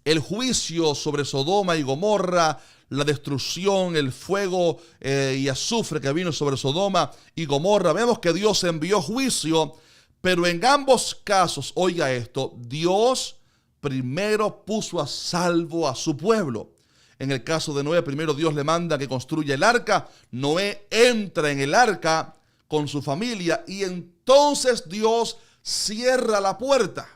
el juicio sobre Sodoma y Gomorra, la destrucción, el fuego y azufre que vino sobre Sodoma y Gomorra. Vemos que Dios envió juicio, pero en ambos casos, oiga esto, Dios primero puso a salvo a su pueblo. En el caso de Noé, primero Dios le manda que construya el arca. Noé entra en el arca con su familia y entonces Dios cierra la puerta.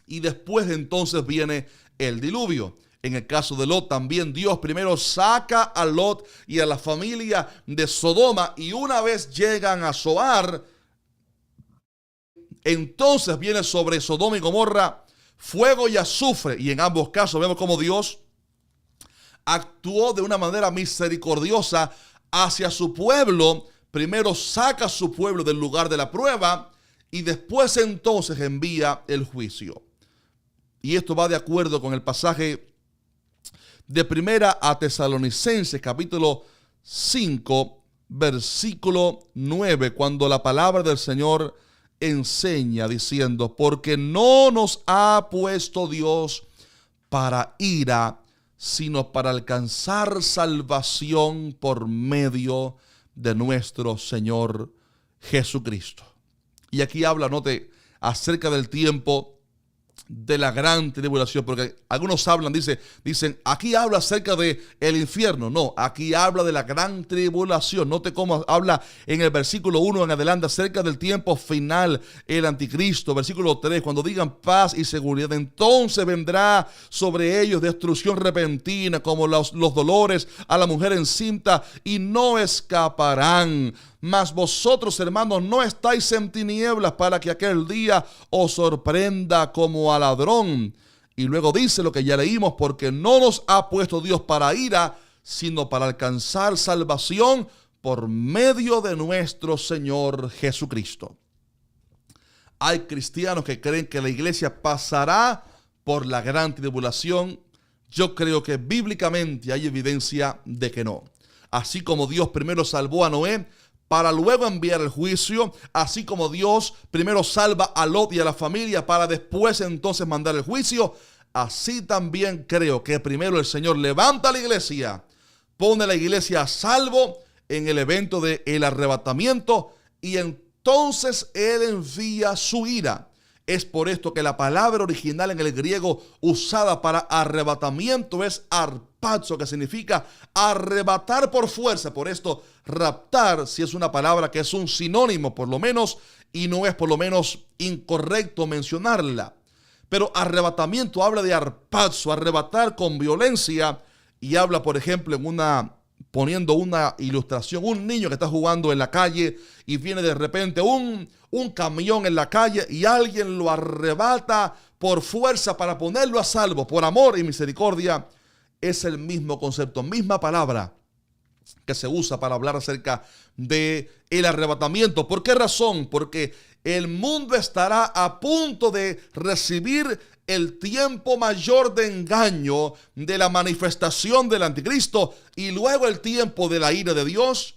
Y después entonces viene el diluvio. En el caso de Lot también Dios primero saca a Lot y a la familia de Sodoma, y una vez llegan a Zoar, entonces viene sobre Sodoma y Gomorra fuego y azufre. Y en ambos casos vemos cómo Dios actuó de una manera misericordiosa hacia su pueblo. Primero saca a su pueblo del lugar de la prueba y después entonces envía el juicio. Y esto va de acuerdo con el pasaje de Primera a Tesalonicenses, capítulo 5, versículo 9, cuando la palabra del Señor enseña diciendo: porque no nos ha puesto Dios para ira, sino para alcanzar salvación por medio de nuestro Señor Jesucristo. Y aquí habla, note, acerca del tiempo de la gran tribulación, porque algunos hablan, dicen, aquí habla acerca de el infierno. No, aquí habla de la gran tribulación. Note cómo habla en el versículo 1 en adelante acerca del tiempo final, el anticristo. Versículo 3, cuando digan paz y seguridad, entonces vendrá sobre ellos destrucción repentina, como los dolores a la mujer encinta, y no escaparán. Mas vosotros, hermanos, no estáis en tinieblas para que aquel día os sorprenda como a ladrón. Y luego dice lo que ya leímos: porque no nos ha puesto Dios para ira, sino para alcanzar salvación por medio de nuestro Señor Jesucristo. Hay cristianos que creen que la iglesia pasará por la gran tribulación. Yo creo que bíblicamente hay evidencia de que no. Así como Dios primero salvó a Noé para luego enviar el juicio, así como Dios primero salva a Lot y a la familia para después entonces mandar el juicio, así también creo que primero el Señor levanta a la iglesia, pone a la iglesia a salvo en el evento del arrebatamiento, y entonces Él envía su ira. Es por esto que la palabra original en el griego usada para arrebatamiento es arpazo, que significa arrebatar por fuerza. Por esto, raptar, si es una palabra que es un sinónimo por lo menos, y no es por lo menos incorrecto mencionarla. Pero arrebatamiento habla de arpazo, arrebatar con violencia, y habla, por ejemplo, poniendo una ilustración, un niño que está jugando en la calle y viene de repente un camión en la calle y alguien lo arrebata por fuerza para ponerlo a salvo, por amor y misericordia. Es el mismo concepto, misma palabra que se usa para hablar acerca de el arrebatamiento. ¿Por qué razón? Porque el mundo estará a punto de recibir el tiempo mayor de engaño de la manifestación del anticristo y luego el tiempo de la ira de Dios.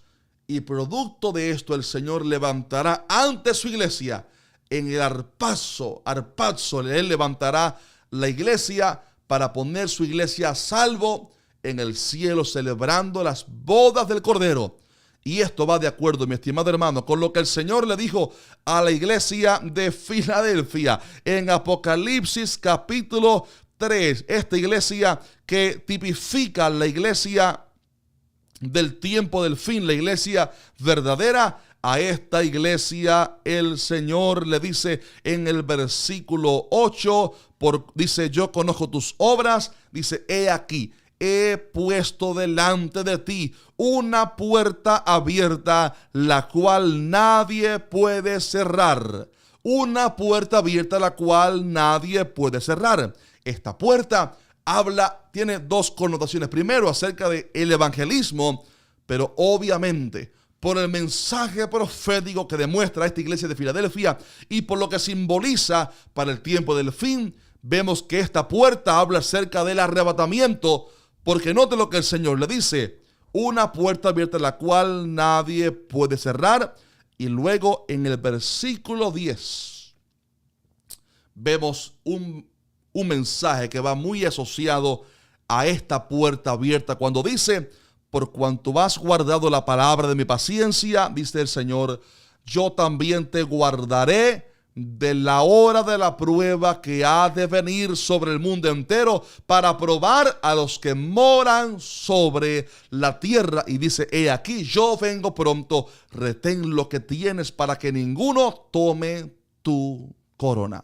Y producto de esto el Señor levantará ante su iglesia en el arpazo. Él levantará la iglesia para poner su iglesia a salvo en el cielo, celebrando las bodas del Cordero. Y esto va de acuerdo, mi estimado hermano, con lo que el Señor le dijo a la iglesia de Filadelfia en Apocalipsis capítulo 3. Esta iglesia que tipifica la iglesia del tiempo del fin, la iglesia verdadera, A esta iglesia el Señor le dice en el versículo 8, dice, yo conozco tus obras, dice, he aquí, he puesto delante de ti una puerta abierta, la cual nadie puede cerrar. Una puerta abierta, la cual nadie puede cerrar. Esta puerta tiene dos connotaciones. Primero, acerca del evangelismo, pero obviamente por el mensaje profético que demuestra esta iglesia de Filadelfia y por lo que simboliza para el tiempo del fin, vemos que esta puerta habla acerca del arrebatamiento, porque note lo que el Señor le dice, una puerta abierta la cual nadie puede cerrar. Y luego en el versículo 10 vemos un mensaje que va muy asociado a esta puerta abierta cuando dice, por cuanto has guardado la palabra de mi paciencia, dice el Señor, yo también te guardaré de la hora de la prueba que ha de venir sobre el mundo entero para probar a los que moran sobre la tierra. Y dice, he aquí, yo vengo pronto, retén lo que tienes para que ninguno tome tu corona.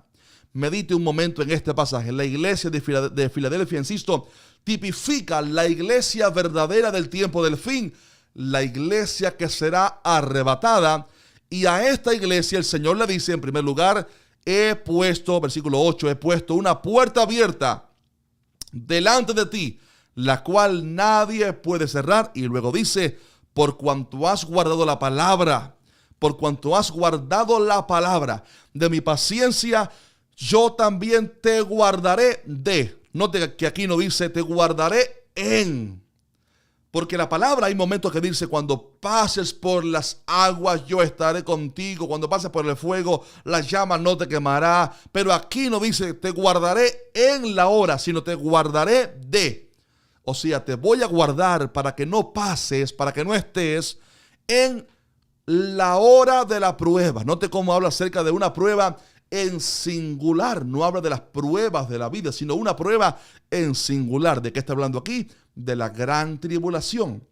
Medite un momento en este pasaje. La iglesia de Filadelfia, insisto, tipifica la iglesia verdadera del tiempo del fin, la iglesia que será arrebatada. Y a esta iglesia el Señor le dice, en primer lugar, he puesto, versículo 8, he puesto una puerta abierta delante de ti, la cual nadie puede cerrar. Y luego dice, por cuanto has guardado la palabra, por cuanto has guardado la palabra de mi paciencia, yo también te guardaré de. Note que aquí no dice, te guardaré en. Porque la palabra hay momentos que dice, cuando pases por las aguas, yo estaré contigo. Cuando pases por el fuego, la llama no te quemará. Pero aquí no dice, te guardaré en la hora, sino te guardaré de. O sea, te voy a guardar para que no pases, para que no estés en la hora de la prueba. Note cómo habla acerca de una prueba en singular. No habla de las pruebas de la vida, sino una prueba en singular. ¿De qué está hablando aquí? De la gran tribulación.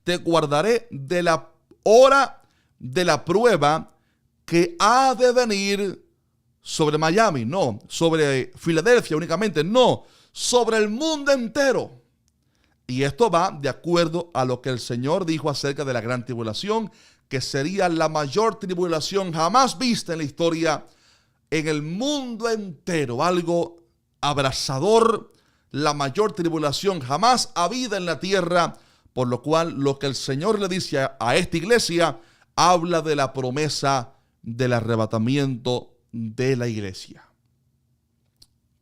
Te guardaré de la hora de la prueba que ha de venir sobre Miami, no, sobre Filadelfia únicamente, no, sobre el mundo entero. Y esto va de acuerdo a lo que el Señor dijo acerca de la gran tribulación, que sería la mayor tribulación jamás vista en la historia en el mundo entero, algo abrasador, la mayor tribulación jamás habida en la tierra, por lo cual lo que el Señor le dice a esta iglesia habla de la promesa del arrebatamiento de la iglesia.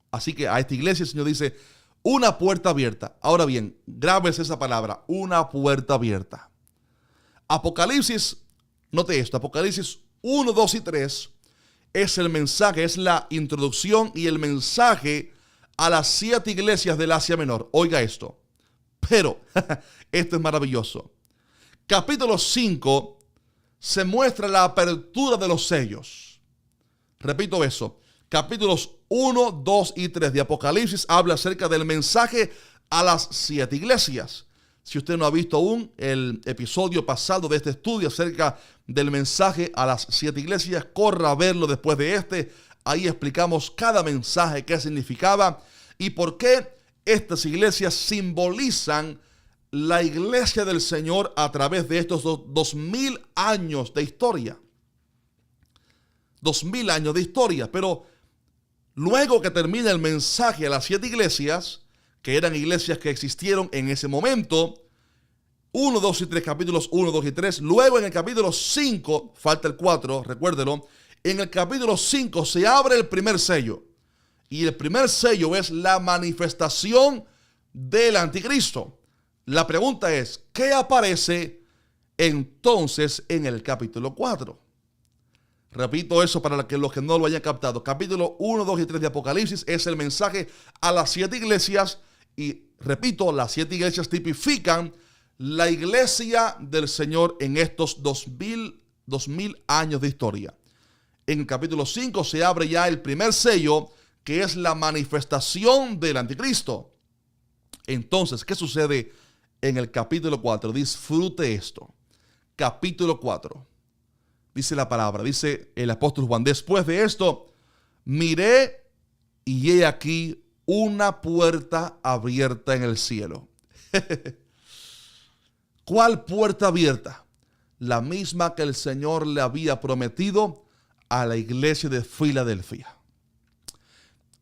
Así que a esta iglesia el Señor dice, una puerta abierta. Ahora bien, grábese esa palabra, una puerta abierta. Apocalipsis, note esto, Apocalipsis 1, 2 y 3 es el mensaje, es la introducción y el mensaje a las 7 iglesias del Asia Menor. Oiga esto. Pero, esto es maravilloso. Capítulo 5 se muestra la apertura de los sellos. Repito eso. Capítulos 1, 2 y 3 de Apocalipsis habla acerca del mensaje a las 7 iglesias. Si usted no ha visto aún el episodio pasado de este estudio acerca del mensaje a las 7 iglesias, corra a verlo después de este. Ahí explicamos cada mensaje, qué significaba y por qué estas iglesias simbolizan la iglesia del Señor a través de estos 2000 años de historia. 2000 años de historia. Pero luego que termina el mensaje a las 7 iglesias, que eran iglesias que existieron en ese momento, 1, 2 y 3, capítulos 1, 2 y 3. Luego en el capítulo 5, falta el 4, recuérdelo. En el capítulo 5 se abre el primer sello. Y el primer sello es la manifestación del anticristo. La pregunta es, ¿qué aparece entonces en el capítulo 4? Repito eso para los que no lo hayan captado. Capítulo 1, 2 y 3 de Apocalipsis es el mensaje a las 7 iglesias. Y repito, las 7 iglesias tipifican la iglesia del Señor en estos 2000 años de historia. En el capítulo 5 se abre ya el primer sello, que es la manifestación del anticristo. Entonces, ¿qué sucede en el capítulo 4? Disfrute esto. Capítulo 4. dice la palabra, dice el apóstol Juan, después de esto, miré y he aquí una puerta abierta en el cielo. ¿Cuál puerta abierta? La misma que el Señor le había prometido a la iglesia de Filadelfia.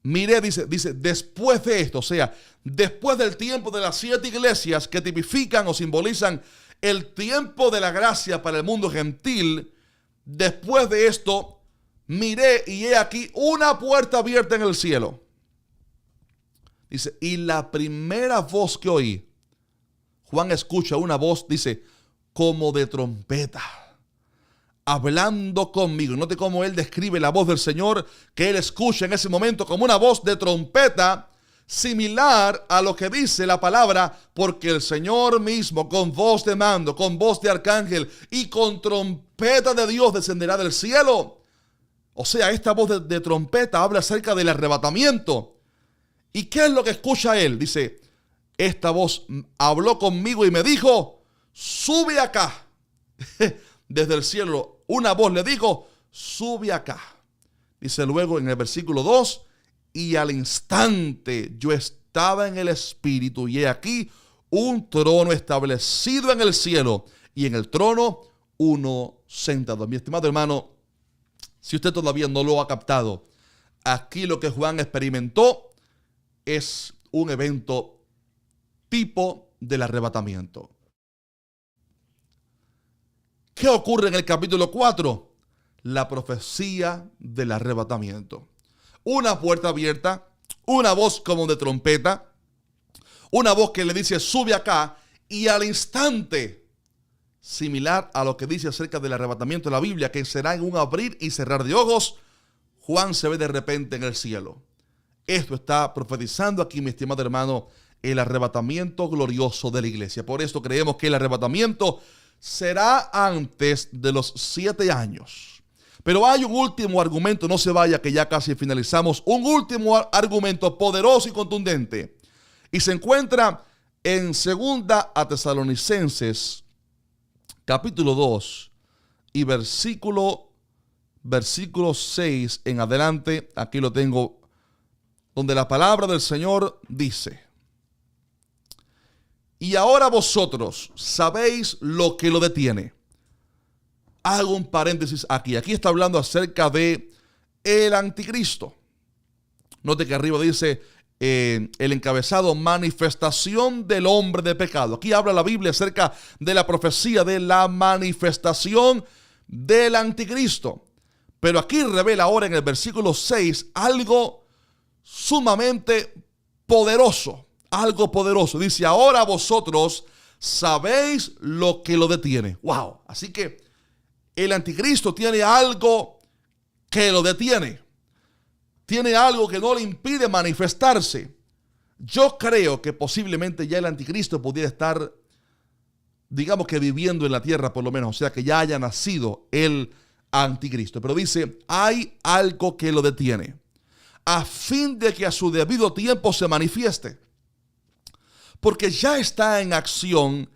Miré, dice, después de esto, o sea, después del tiempo de las 7 iglesias que tipifican o simbolizan el tiempo de la gracia para el mundo gentil, después de esto, miré y he aquí una puerta abierta en el cielo. Dice, y la primera voz que oí, Juan escucha una voz, dice, como de trompeta, hablando conmigo. Note cómo él describe la voz del Señor, que él escucha en ese momento como una voz de trompeta, similar a lo que dice la palabra, porque el Señor mismo, con voz de mando, con voz de arcángel y con trompeta de Dios descenderá del cielo. O sea, esta voz de trompeta habla acerca del arrebatamiento. ¿Y qué es lo que escucha él? Dice, esta voz habló conmigo y me dijo, sube acá. Desde el cielo, una voz le dijo, sube acá. Dice luego en el versículo 2, y al instante yo estaba en el Espíritu, y he aquí un trono establecido en el cielo, y en el trono uno sentado. Mi estimado hermano, si usted todavía no lo ha captado, aquí lo que Juan experimentó es un evento tipo del arrebatamiento. ¿Qué ocurre en el capítulo 4? La profecía del arrebatamiento. Una puerta abierta, una voz como de trompeta, una voz que le dice sube acá, y al instante, similar a lo que dice acerca del arrebatamiento de la Biblia, que será en un abrir y cerrar de ojos, Juan se ve de repente en el cielo. Esto está profetizando aquí, mi estimado hermano, el arrebatamiento glorioso de la iglesia. Por esto creemos que el arrebatamiento será antes de los 7 años. Pero hay un último argumento, no se vaya que ya casi finalizamos, un último argumento poderoso y contundente. Y se encuentra en 2 Tesalonicenses, capítulo 2 y versículo 6 en adelante. Aquí lo tengo, donde la palabra del Señor dice, y ahora vosotros sabéis lo que lo detiene. Hago un paréntesis aquí. Aquí está hablando acerca de el anticristo. Note que arriba dice el encabezado, manifestación del hombre de pecado. Aquí habla la Biblia acerca de la profecía de la manifestación del anticristo. Pero aquí revela ahora en el versículo 6 algo sumamente poderoso. Algo poderoso. Dice, ahora vosotros sabéis lo que lo detiene. Wow. Así que el anticristo tiene algo que lo detiene. Tiene algo que no le impide manifestarse. Yo creo que posiblemente ya el anticristo pudiera estar, digamos que viviendo en la tierra por lo menos. O sea, que ya haya nacido el anticristo. Pero dice, hay algo que lo detiene, a fin de que a su debido tiempo se manifieste. Porque ya está en acción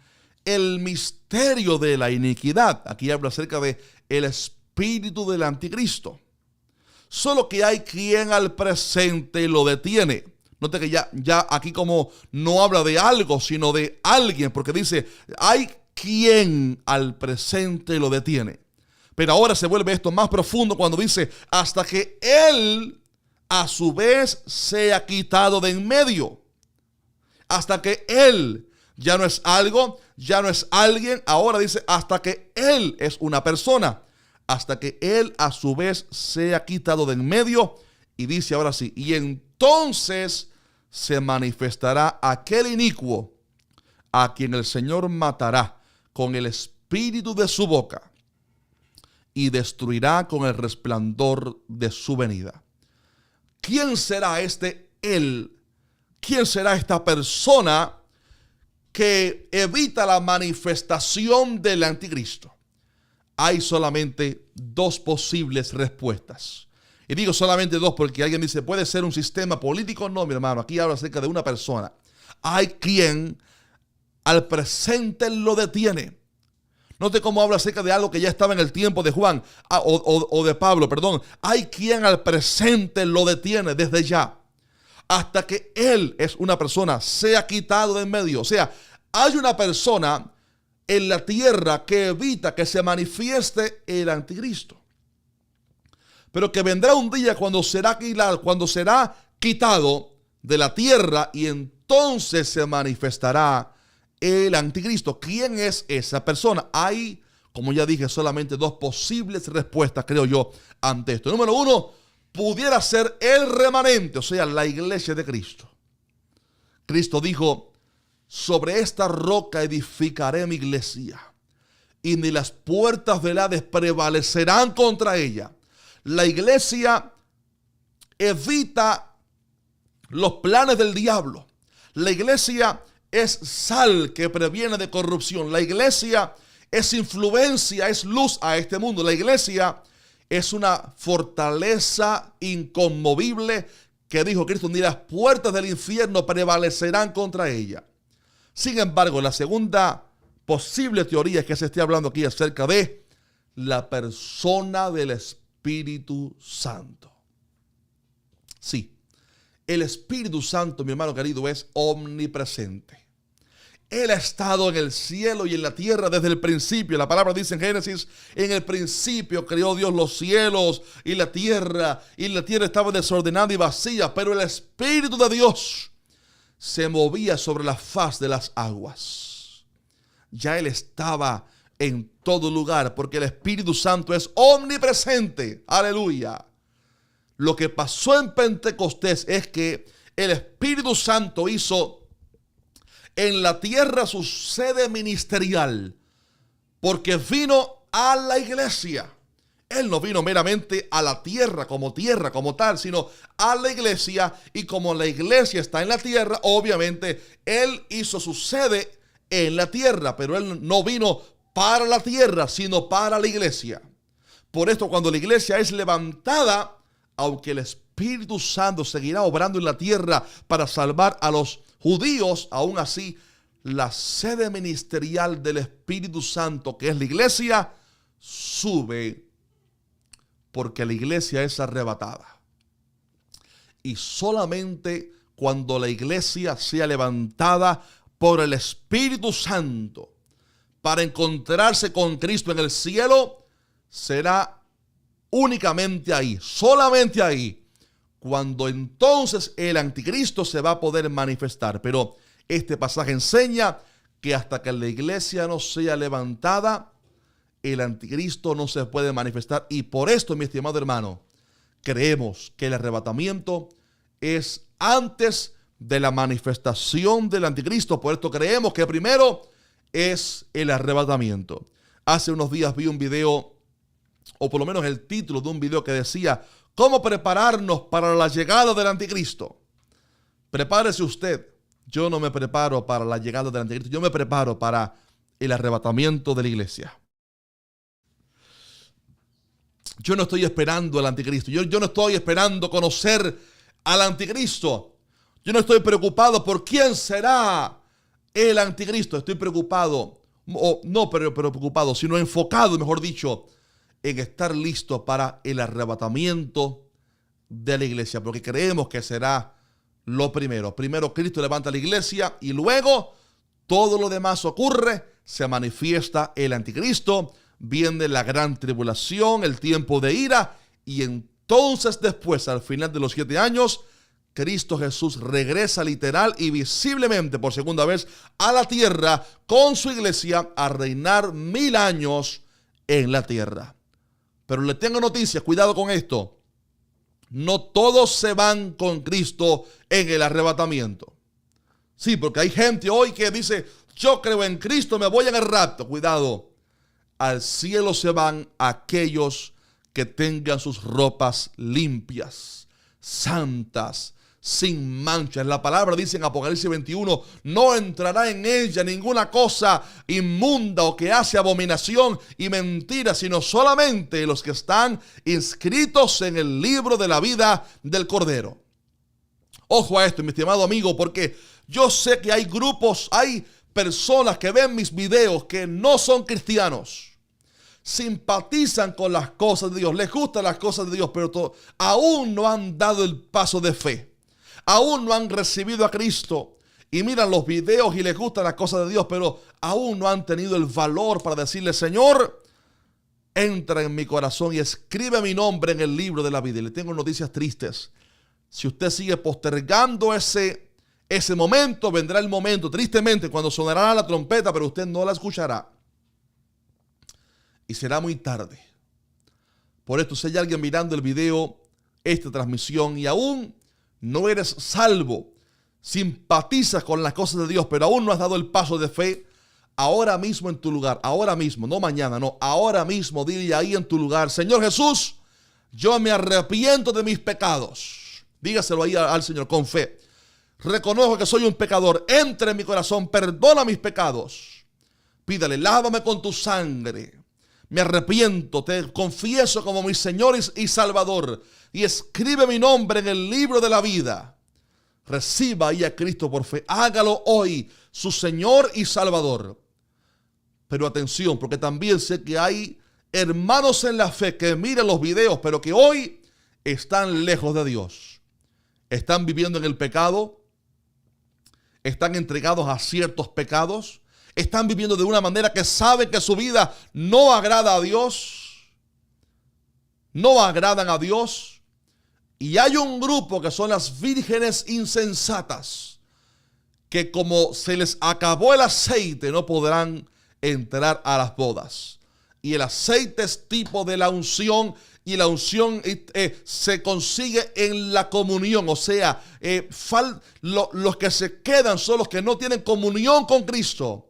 el misterio de la iniquidad. Aquí habla acerca de el espíritu del anticristo. Solo que hay quien al presente lo detiene. Note que ya aquí como no habla de algo, sino de alguien. Porque dice, hay quien al presente lo detiene. Pero ahora se vuelve esto más profundo cuando dice, hasta que él a su vez sea quitado de en medio. Hasta que él ya no es algo, ya no es alguien. Ahora dice hasta que él es una persona. Hasta que él a su vez sea quitado de en medio. Y dice ahora sí, y entonces se manifestará aquel inicuo a quien el Señor matará con el espíritu de su boca y destruirá con el resplandor de su venida. ¿Quién será este él? ¿Quién será esta persona que evita la manifestación del anticristo? Hay solamente 2 posibles respuestas. Y digo solamente 2 porque alguien dice, ¿puede ser un sistema político? No, mi hermano, aquí habla acerca de una persona. Hay quien al presente lo detiene. Note cómo habla acerca de algo que ya estaba en el tiempo de Juan o de Pablo, perdón. Hay quien al presente lo detiene desde ya, hasta que él es una persona, sea quitado de en medio. O sea, hay una persona en la tierra que evita que se manifieste el anticristo. Pero que vendrá un día cuando será quitado de la tierra y entonces se manifestará el anticristo. ¿Quién es esa persona? Hay, como ya dije, solamente dos posibles respuestas, creo yo, ante esto. Número uno, pudiera ser el remanente, o sea, la iglesia de Cristo. Cristo dijo: sobre esta roca edificaré mi iglesia, y ni las puertas del Hades prevalecerán contra ella. La iglesia evita los planes del diablo. La iglesia es sal que previene de corrupción. La iglesia es influencia, es luz a este mundo. La iglesia es una fortaleza inconmovible que dijo Cristo: ni las puertas del infierno prevalecerán contra ella. Sin embargo, la segunda posible teoría es que se esté hablando aquí acerca de la persona del Espíritu Santo. Sí, el Espíritu Santo, mi hermano querido, es omnipresente. Él ha estado en el cielo y en la tierra desde el principio. La palabra dice en Génesis: en el principio creó Dios los cielos y la tierra estaba desordenada y vacía, pero el Espíritu de Dios se movía sobre la faz de las aguas. Ya Él estaba en todo lugar, porque el Espíritu Santo es omnipresente. Aleluya. Lo que pasó en Pentecostés es que el Espíritu Santo hizo en la tierra su sede ministerial, porque vino a la iglesia. Él no vino meramente a la tierra como tal, sino a la iglesia. Y como la iglesia está en la tierra, obviamente Él hizo su sede en la tierra, pero Él no vino para la tierra, sino para la iglesia. Por esto, cuando la iglesia es levantada, aunque el Espíritu Santo seguirá obrando en la tierra para salvar a los judíos, aún así, la sede ministerial del Espíritu Santo, que es la iglesia, sube, porque la iglesia es arrebatada. Y solamente cuando la iglesia sea levantada por el Espíritu Santo para encontrarse con Cristo en el cielo, será únicamente ahí, solamente ahí, cuando entonces el anticristo se va a poder manifestar. Pero este pasaje enseña que hasta que la iglesia no sea levantada, el anticristo no se puede manifestar. Y por esto, mi estimado hermano, creemos que el arrebatamiento es antes de la manifestación del anticristo. Por esto creemos que primero es el arrebatamiento. Hace unos días vi un video, o por lo menos el título de un video, que decía: ¿cómo prepararnos para la llegada del anticristo? Prepárese usted. Yo no me preparo para la llegada del anticristo. Yo me preparo para el arrebatamiento de la iglesia. Yo no estoy esperando al anticristo. Yo no estoy esperando conocer al anticristo. Yo no estoy preocupado por quién será el anticristo. Estoy preocupado, no preocupado, sino enfocado, mejor dicho, en estar listo para el arrebatamiento de la iglesia, porque creemos que será lo primero. Primero Cristo levanta la iglesia y luego todo lo demás ocurre. Se manifiesta el anticristo, viene la gran tribulación, el tiempo de ira, y entonces después, al final de los 7 años, Cristo Jesús regresa literal y visiblemente por segunda vez a la tierra con su iglesia a reinar 1000 años en la tierra. Pero le tengo noticias, cuidado con esto. No todos se van con Cristo en el arrebatamiento. Sí, porque hay gente hoy que dice: yo creo en Cristo, me voy en el rapto. Cuidado. Al cielo se van aquellos que tengan sus ropas limpias, santas, sin manchas. La palabra dice en Apocalipsis 21: no entrará en ella ninguna cosa inmunda o que hace abominación y mentira, sino solamente los que están inscritos en el libro de la vida del Cordero. Ojo a esto, mi estimado amigo, porque yo sé que hay grupos, hay personas que ven mis videos que no son cristianos, simpatizan con las cosas de Dios, les gustan las cosas de Dios, pero aún no han dado el paso de fe, aún no han recibido a Cristo y miran los videos y les gustan las cosas de Dios, pero aún no han tenido el valor para decirle: Señor, entra en mi corazón y escribe mi nombre en el libro de la vida. Y le tengo noticias tristes. Si usted sigue postergando ese momento, vendrá el momento, tristemente, cuando sonará la trompeta, pero usted no la escuchará. Y será muy tarde. Por esto, si hay alguien mirando el video, esta transmisión, y aún no eres salvo, simpatizas con las cosas de Dios, pero aún no has dado el paso de fe, ahora mismo en tu lugar, ahora mismo, no mañana, no, ahora mismo, dile ahí en tu lugar: Señor Jesús, yo me arrepiento de mis pecados. Dígaselo ahí al Señor con fe. Reconozco que soy un pecador, entra en mi corazón, perdona mis pecados. Pídale: lávame con tu sangre. Me arrepiento, te confieso como mi Señor y Salvador, y escribe mi nombre en el libro de la vida. Reciba ahí a Cristo por fe. Hágalo hoy, su Señor y Salvador. Pero atención, porque también sé que hay hermanos en la fe que miran los videos, pero que hoy están lejos de Dios. Están viviendo en el pecado, están entregados a ciertos pecados, están viviendo de una manera que saben que su vida no agrada a Dios, no agradan a Dios. Y hay un grupo que son las vírgenes insensatas, que como se les acabó el aceite, no podrán entrar a las bodas. Y el aceite es tipo de la unción, y la unción se consigue en la comunión. O sea, los que se quedan son los que no tienen comunión con Cristo,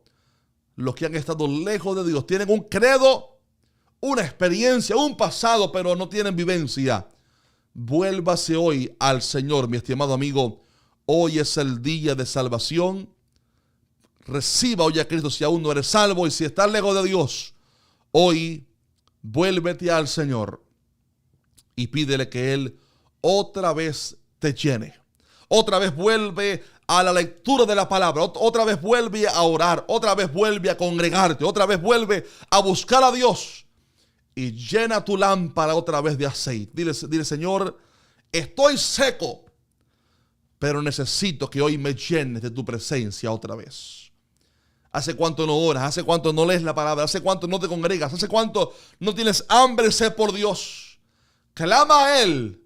los que han estado lejos de Dios, tienen un credo, una experiencia, un pasado, pero no tienen vivencia. Vuélvase hoy al Señor, mi estimado amigo. Hoy es el día de salvación. Reciba hoy a Cristo si aún no eres salvo, y si estás lejos de Dios, hoy vuélvete al Señor y pídele que Él otra vez te llene. Otra vez vuelve a la lectura de la palabra. Otra vez vuelve a orar. Otra vez vuelve a congregarte. Otra vez vuelve a buscar a Dios. Y llena tu lámpara otra vez de aceite. Dile: Señor, estoy seco, pero necesito que hoy me llenes de tu presencia otra vez. ¿Hace cuánto no oras? ¿Hace cuánto no lees la palabra? ¿Hace cuánto no te congregas? ¿Hace cuánto no tienes hambre y sed por Dios? Clama a Él,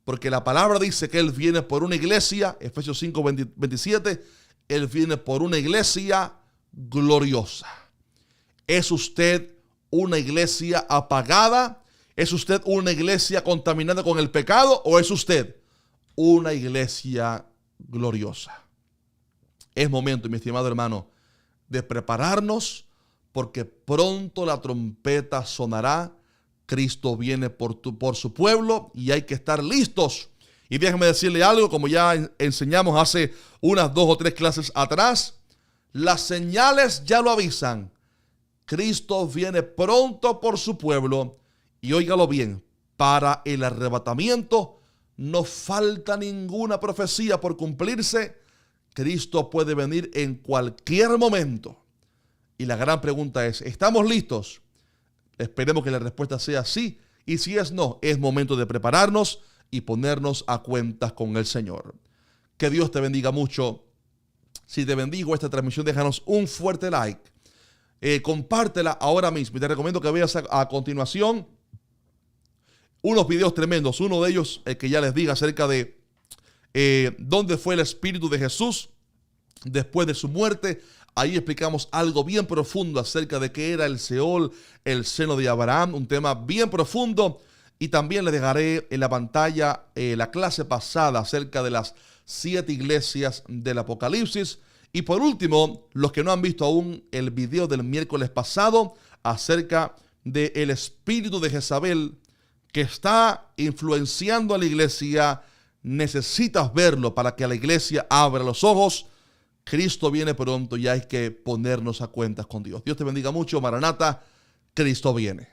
porque la palabra dice que Él viene por una iglesia, Efesios 5, 27, Él viene por una iglesia gloriosa. ¿Es usted una iglesia apagada? ¿Es usted una iglesia contaminada con el pecado? ¿O es usted una iglesia gloriosa? Es momento, mi estimado hermano, de prepararnos, porque pronto la trompeta sonará. Cristo viene por su pueblo y hay que estar listos. Y déjeme decirle algo, como ya enseñamos hace unas 2 o 3 clases atrás, las señales ya lo avisan. Cristo viene pronto por su pueblo, y óigalo bien, para el arrebatamiento no falta ninguna profecía por cumplirse. Cristo puede venir en cualquier momento. Y la gran pregunta es: ¿estamos listos? Esperemos que la respuesta sea sí, y si es no, es momento de prepararnos y ponernos a cuentas con el Señor. Que Dios te bendiga mucho. Si te bendigo esta transmisión, déjanos un fuerte like. Compártela ahora mismo. Y te recomiendo que veas a continuación unos videos tremendos. Uno de ellos, el que ya les diga acerca de dónde fue el Espíritu de Jesús después de su muerte. Ahí explicamos algo bien profundo acerca de qué era el Seol, el seno de Abraham, un tema bien profundo. Y también les dejaré en la pantalla la clase pasada acerca de las 7 iglesias del Apocalipsis. Y por último, los que no han visto aún el video del miércoles pasado acerca del espíritu de Jezabel que está influenciando a la iglesia, necesitas verlo para que la iglesia abra los ojos. Cristo viene pronto y hay que ponernos a cuentas con Dios. Dios te bendiga mucho. Maranata, Cristo viene.